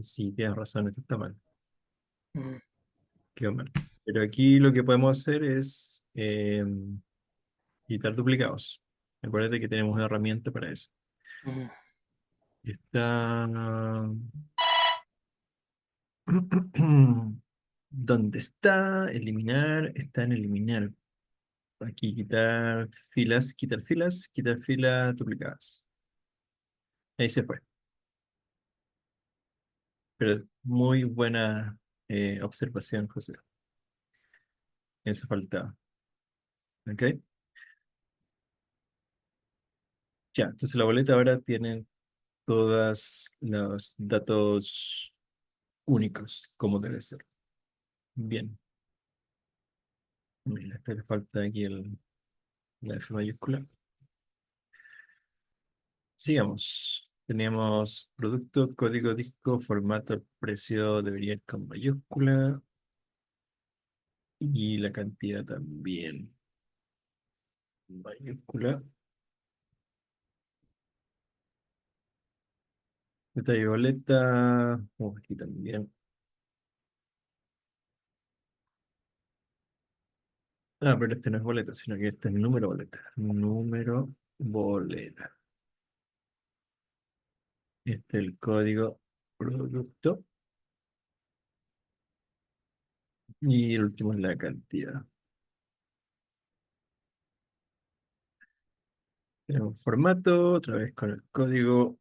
S1: Sí, tienes razón, esto está mal.
S3: Mm,
S1: Quedó mal. Pero aquí lo que podemos hacer es quitar duplicados. Acuérdate que tenemos una herramienta para eso.
S3: mm,
S1: Está... ¿Dónde está? Eliminar. Está en eliminar. Aquí quitar filas duplicadas. Ahí se fue. Pero muy buena observación, José. Eso faltaba. ¿Ok? Ya, entonces la boleta ahora tiene todos los datos únicos, como debe ser. Bien. Mira, este le falta aquí la F mayúscula. Sigamos. Teníamos producto, código, disco, formato, precio debería ir con mayúscula y la cantidad también. Mayúscula. Detalle boleta. Aquí también. Ah, pero este no es boleta, sino que este es número boleta. Número boleta. Este es el código producto. Y el último es la cantidad. Tenemos formato, otra vez con el código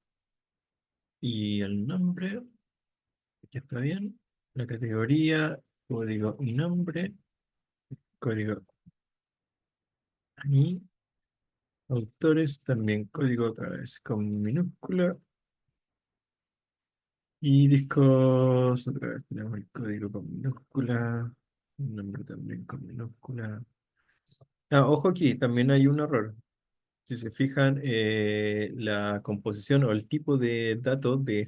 S1: y el nombre. Aquí está bien. La categoría, código y nombre. Código y autores, también código otra vez con minúscula. Y discos, otra vez tenemos el código con minúscula. El nombre también con minúscula. Ah, ojo aquí, también hay un error. Si se fijan, la composición o el tipo de datos de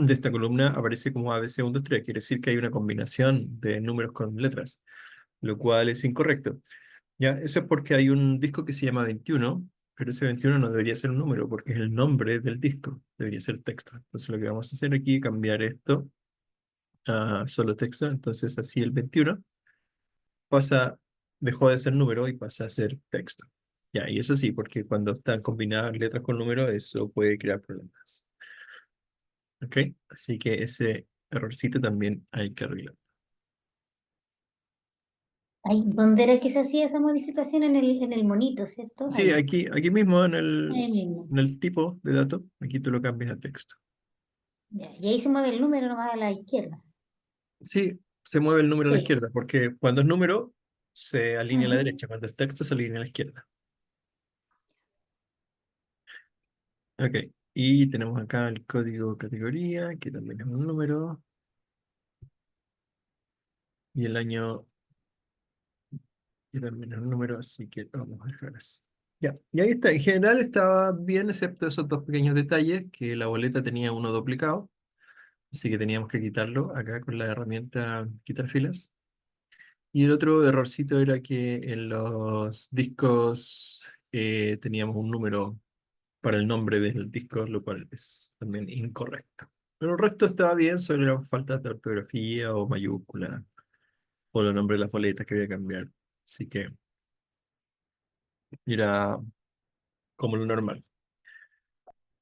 S1: esta columna aparece como ABC123. Quiere decir que hay una combinación de números con letras, lo cual es incorrecto. Ya, eso es porque hay un disco que se llama 21, pero ese 21 no debería ser un número porque es el nombre del disco, debería ser texto. Entonces lo que vamos a hacer aquí es cambiar esto a solo texto. Entonces así el 21 pasa, dejó de ser número y pasa a ser texto. Ya, y eso sí, porque cuando están combinadas letras con números, eso puede crear problemas. ¿Ok? Así que ese errorcito también hay que arreglar.
S2: Ay, ¿dónde era que se hacía esa modificación en el monito, cierto?
S1: Sí,
S2: Ahí,
S1: aquí mismo
S2: ahí mismo.
S1: en el tipo de dato, aquí tú lo cambias a texto.
S2: Ya, y ahí se mueve el número nomás a la izquierda.
S1: Sí, se mueve el número a la
S2: Sí.
S1: izquierda, porque cuando es número, se alinea a la
S2: Ujú.
S1: derecha, cuando es texto, se alinea a la izquierda. Ok, y tenemos acá el código categoría, que también es un número, y el año, que también es un número, así que vamos a dejar así. Ya, y ahí está. En general estaba bien, excepto esos dos pequeños detalles, que la boleta tenía uno duplicado, así que teníamos que quitarlo acá con la herramienta quitar filas. Y el otro errorcito era que en los discos teníamos un número para el nombre del disco, lo cual es también incorrecto. Pero el resto estaba bien, solo eran faltas de ortografía o mayúscula, o los nombres de las boletas que había que cambiar. Así que era como lo normal.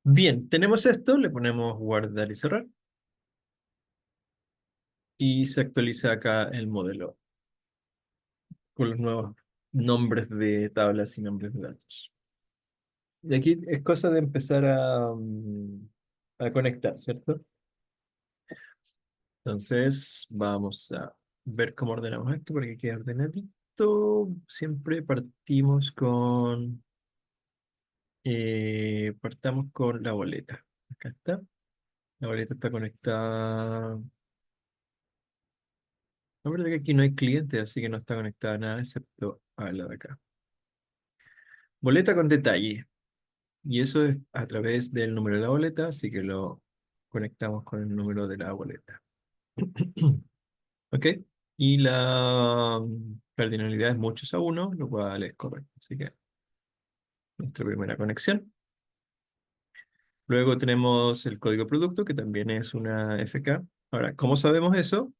S1: Bien, tenemos esto, le ponemos guardar y cerrar, y se actualiza acá el modelo con los nuevos nombres de tablas y nombres de datos. Y aquí es cosa de empezar a conectar, ¿cierto? Entonces vamos a ver cómo ordenamos esto para que quede ordenadito. Siempre partamos con la boleta. Acá está. La boleta está conectada. La verdad que aquí no hay cliente, así que no está conectada a nada excepto a la de acá. Boleta con detalle. Y eso es a través del número de la boleta, así que lo conectamos con el número de la boleta. ¿Ok? Y la cardinalidad es muchos a uno, lo cual es correcto. Así que nuestra primera conexión. Luego tenemos el código producto, que también es una FK. Ahora, ¿cómo sabemos eso?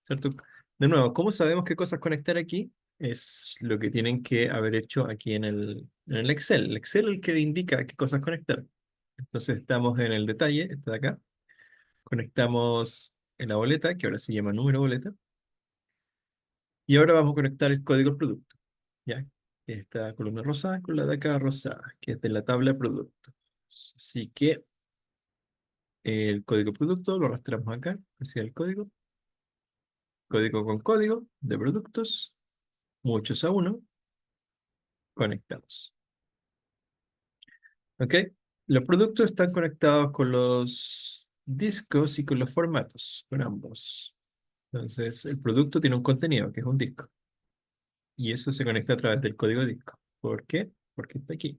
S1: ¿Cierto? De nuevo, ¿cómo sabemos qué cosas conectar aquí? Es lo que tienen que haber hecho aquí en el Excel. El Excel es el que indica qué cosas conectar. Entonces estamos en el detalle, este de acá. Conectamos en la boleta, que ahora se llama número boleta. Y ahora vamos a conectar el código producto. ¿Ya? Esta columna rosada con la de acá rosada, que es de la tabla producto. Así que el código producto lo arrastramos acá, hacia el código. Código con código de productos, muchos a uno, conectamos. ¿Ok? Los productos están conectados con los discos y con los formatos, con ambos. Entonces, el producto tiene un contenido, que es un disco. Y eso se conecta a través del código disco. ¿Por qué? Porque está aquí.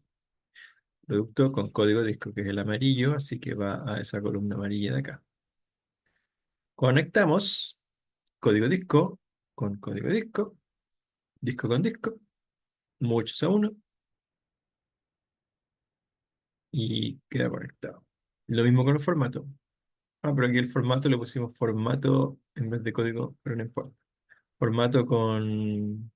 S1: Producto con código disco, que es el amarillo, así que va a esa columna amarilla de acá. Conectamos código disco con código disco, disco con disco, muchos a uno, y queda conectado. Lo mismo con el formato. Ah, pero aquí el formato le pusimos formato en vez de código, pero no importa. Formato con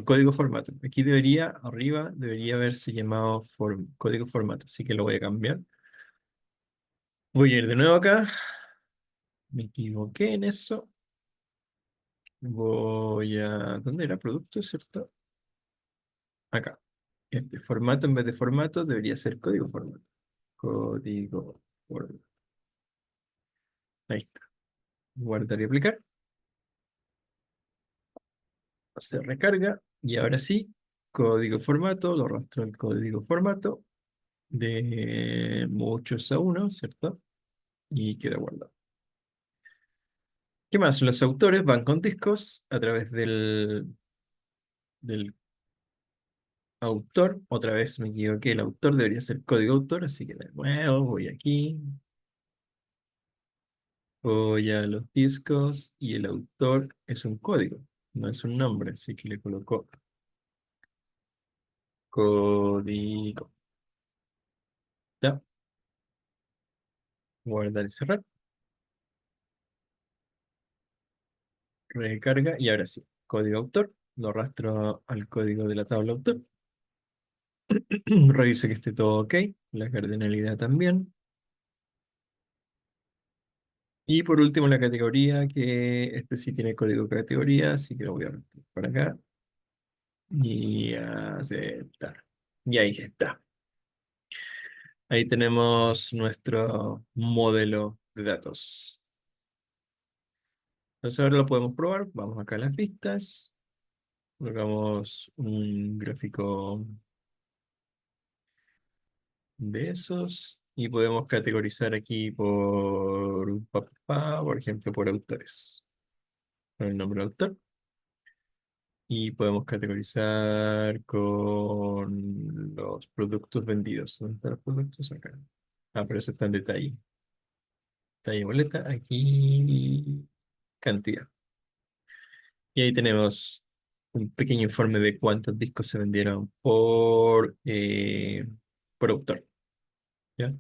S1: código formato. Aquí debería, arriba, debería haberse llamado código formato, así que lo voy a cambiar. Voy a ir de nuevo acá. Me equivoqué en eso. Voy a... ¿Dónde era producto, cierto? Acá. Este formato en vez de formato debería ser código formato. Código formato. Ahí está. Guardar y aplicar. Se recarga. Y ahora sí, código formato. Lo arrastro el código formato de muchos a uno, ¿cierto? Y queda guardado. ¿Qué más? Los autores van con discos a través del autor. Otra vez me equivoqué. El autor debería ser código autor, así que de nuevo voy aquí. Voy a los discos y el autor es un código, no es un nombre, así que le coloco código. Ya, guardar y cerrar. Recarga y ahora sí, código autor. Lo arrastro al código de la tabla autor. Reviso que esté todo ok. La cardinalidad también. Y por último la categoría, que este sí tiene código de categoría, así que lo voy a arrastrar para acá. Y aceptar. Y ahí está. Ahí tenemos nuestro modelo de datos. Entonces ahora lo podemos probar. Vamos acá a las vistas. Colocamos un gráfico de esos. Y podemos categorizar aquí por ejemplo, por autores. Con el nombre de autor. Y podemos categorizar con los productos vendidos. ¿Dónde están los productos? Acá. Ah, pero eso está en detalle. Detalle boleta. Aquí cantidad. Y ahí tenemos un pequeño informe de cuántos discos se vendieron por autor. ¿Ya?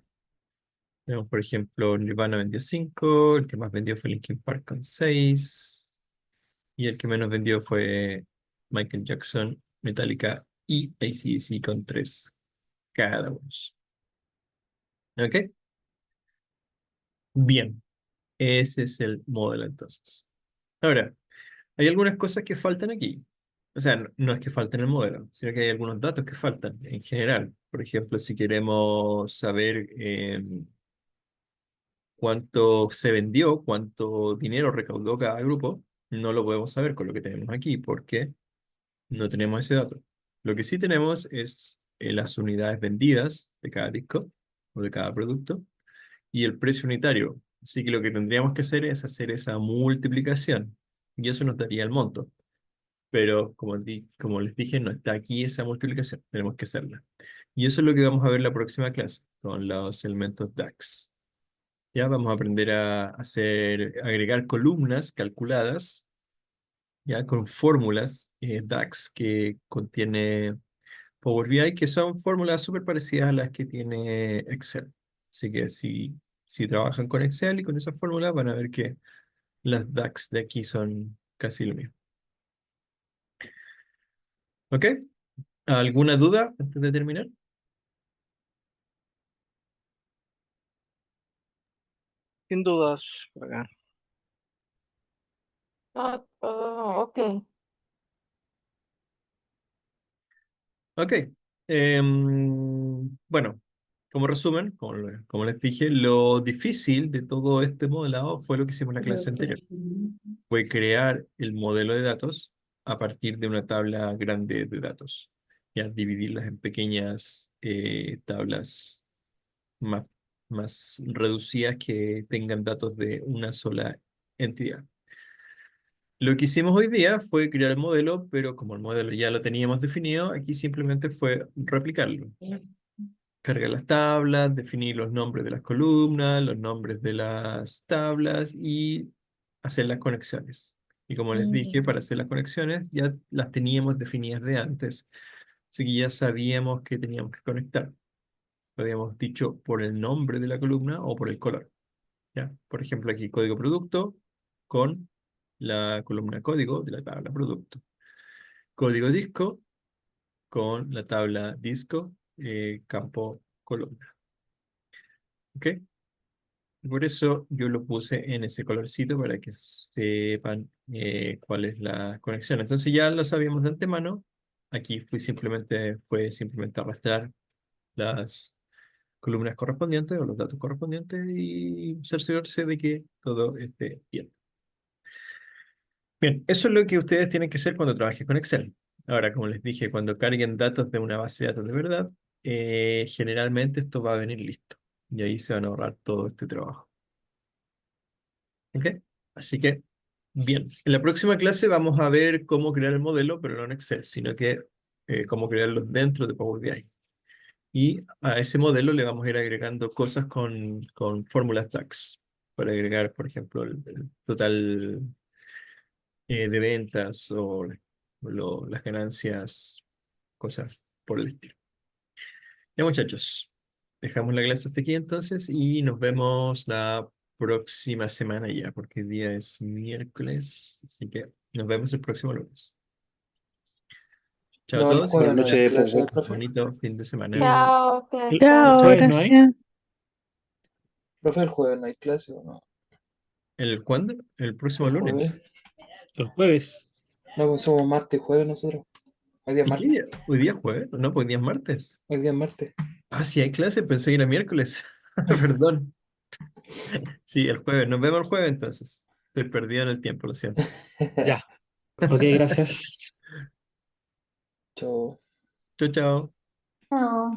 S1: Tenemos, por ejemplo, Nirvana vendió 5, el que más vendió fue Linkin Park con 6, y el que menos vendió fue Michael Jackson, Metallica y AC/DC con 3 cada uno. ¿Ok? Bien, ese es el modelo entonces. Ahora, hay algunas cosas que faltan aquí. O sea, no es que falten en el modelo, sino que hay algunos datos que faltan en general. Por ejemplo, si queremos saber cuánto se vendió, cuánto dinero recaudó cada grupo, no lo podemos saber con lo que tenemos aquí, porque no tenemos ese dato. Lo que sí tenemos es las unidades vendidas de cada disco o de cada producto y el precio unitario. Así que lo que tendríamos que hacer es hacer esa multiplicación y eso nos daría el monto. Pero como les dije, no está aquí esa multiplicación, tenemos que hacerla. Y eso es lo que vamos a ver la próxima clase con los elementos DAX. Ya vamos a aprender a agregar columnas calculadas, ya con fórmulas DAX que contiene Power BI, que son fórmulas súper parecidas a las que tiene Excel. Así que si trabajan con Excel y con esas fórmulas, van a ver que las DAX de aquí son casi lo mismo. ¿Ok? ¿Alguna duda antes de terminar?
S4: Sin dudas, por acá.
S5: Ok.
S1: Ok. Bueno, como resumen, como les dije, lo difícil de todo este modelado fue lo que hicimos en la clase anterior. Fue crear el modelo de datos a partir de una tabla grande de datos. Ya dividirlas en pequeñas tablas más, más reducidas que tengan datos de una sola entidad. Lo que hicimos hoy día fue crear el modelo, pero como el modelo ya lo teníamos definido, aquí simplemente fue replicarlo. Cargar las tablas, definir los nombres de las columnas, los nombres de las tablas y hacer las conexiones. Y como les dije, para hacer las conexiones ya las teníamos definidas de antes, así que ya sabíamos que teníamos que conectar. Lo habíamos dicho por el nombre de la columna o por el color. ¿Ya? Por ejemplo, aquí código producto con la columna código de la tabla producto. Código disco con la tabla disco, campo columna. ¿Ok? Y por eso yo lo puse en ese colorcito para que sepan cuál es la conexión. Entonces ya lo sabíamos de antemano. Aquí fue simplemente arrastrar las columnas correspondientes o los datos correspondientes y cerciorarse de que todo esté bien. Bien, eso es lo que ustedes tienen que hacer cuando trabajen con Excel. Ahora, como les dije, cuando carguen datos de una base de datos de verdad, generalmente esto va a venir listo. Y ahí se van a ahorrar todo este trabajo. ¿Ok? Así que, bien. En la próxima clase vamos a ver cómo crear el modelo, pero no en Excel, sino que cómo crearlo dentro de Power BI. Y a ese modelo le vamos a ir agregando cosas con fórmulas DAX. Para agregar, por ejemplo, el total de ventas o las ganancias, cosas por el estilo. Ya muchachos, dejamos la clase hasta aquí entonces y nos vemos la próxima semana ya, porque el día es miércoles, así que nos vemos el próximo lunes. Chao a
S3: No, el
S1: todos y
S3: jueves
S4: Buenas
S3: no hay
S4: noches,
S3: clase,
S4: Pogo.
S3: profe.
S1: bonito fin de semana.
S5: Chao, que
S6: El
S7: Chao,
S6: jueves
S5: descansen.
S6: no hay.
S7: gracias.
S3: Profe, el jueves no hay clase o no.
S1: ¿El cuándo? El
S3: El
S1: próximo
S3: jueves.
S1: lunes.
S6: El jueves.
S3: No, pues somos martes y jueves nosotros. Hoy día es
S1: ¿Y qué
S3: martes.
S1: día? ¿Hoy día es jueves? No, pues hoy día es martes.
S3: Hoy día es martes.
S1: Ah, sí, hay clase, pensé que era miércoles. Perdón. Sí, el jueves. Nos vemos el jueves entonces. Estoy perdido en el tiempo, lo siento.
S6: Ya. Ok, gracias.
S3: Chao.
S1: Chao, chao.
S2: No.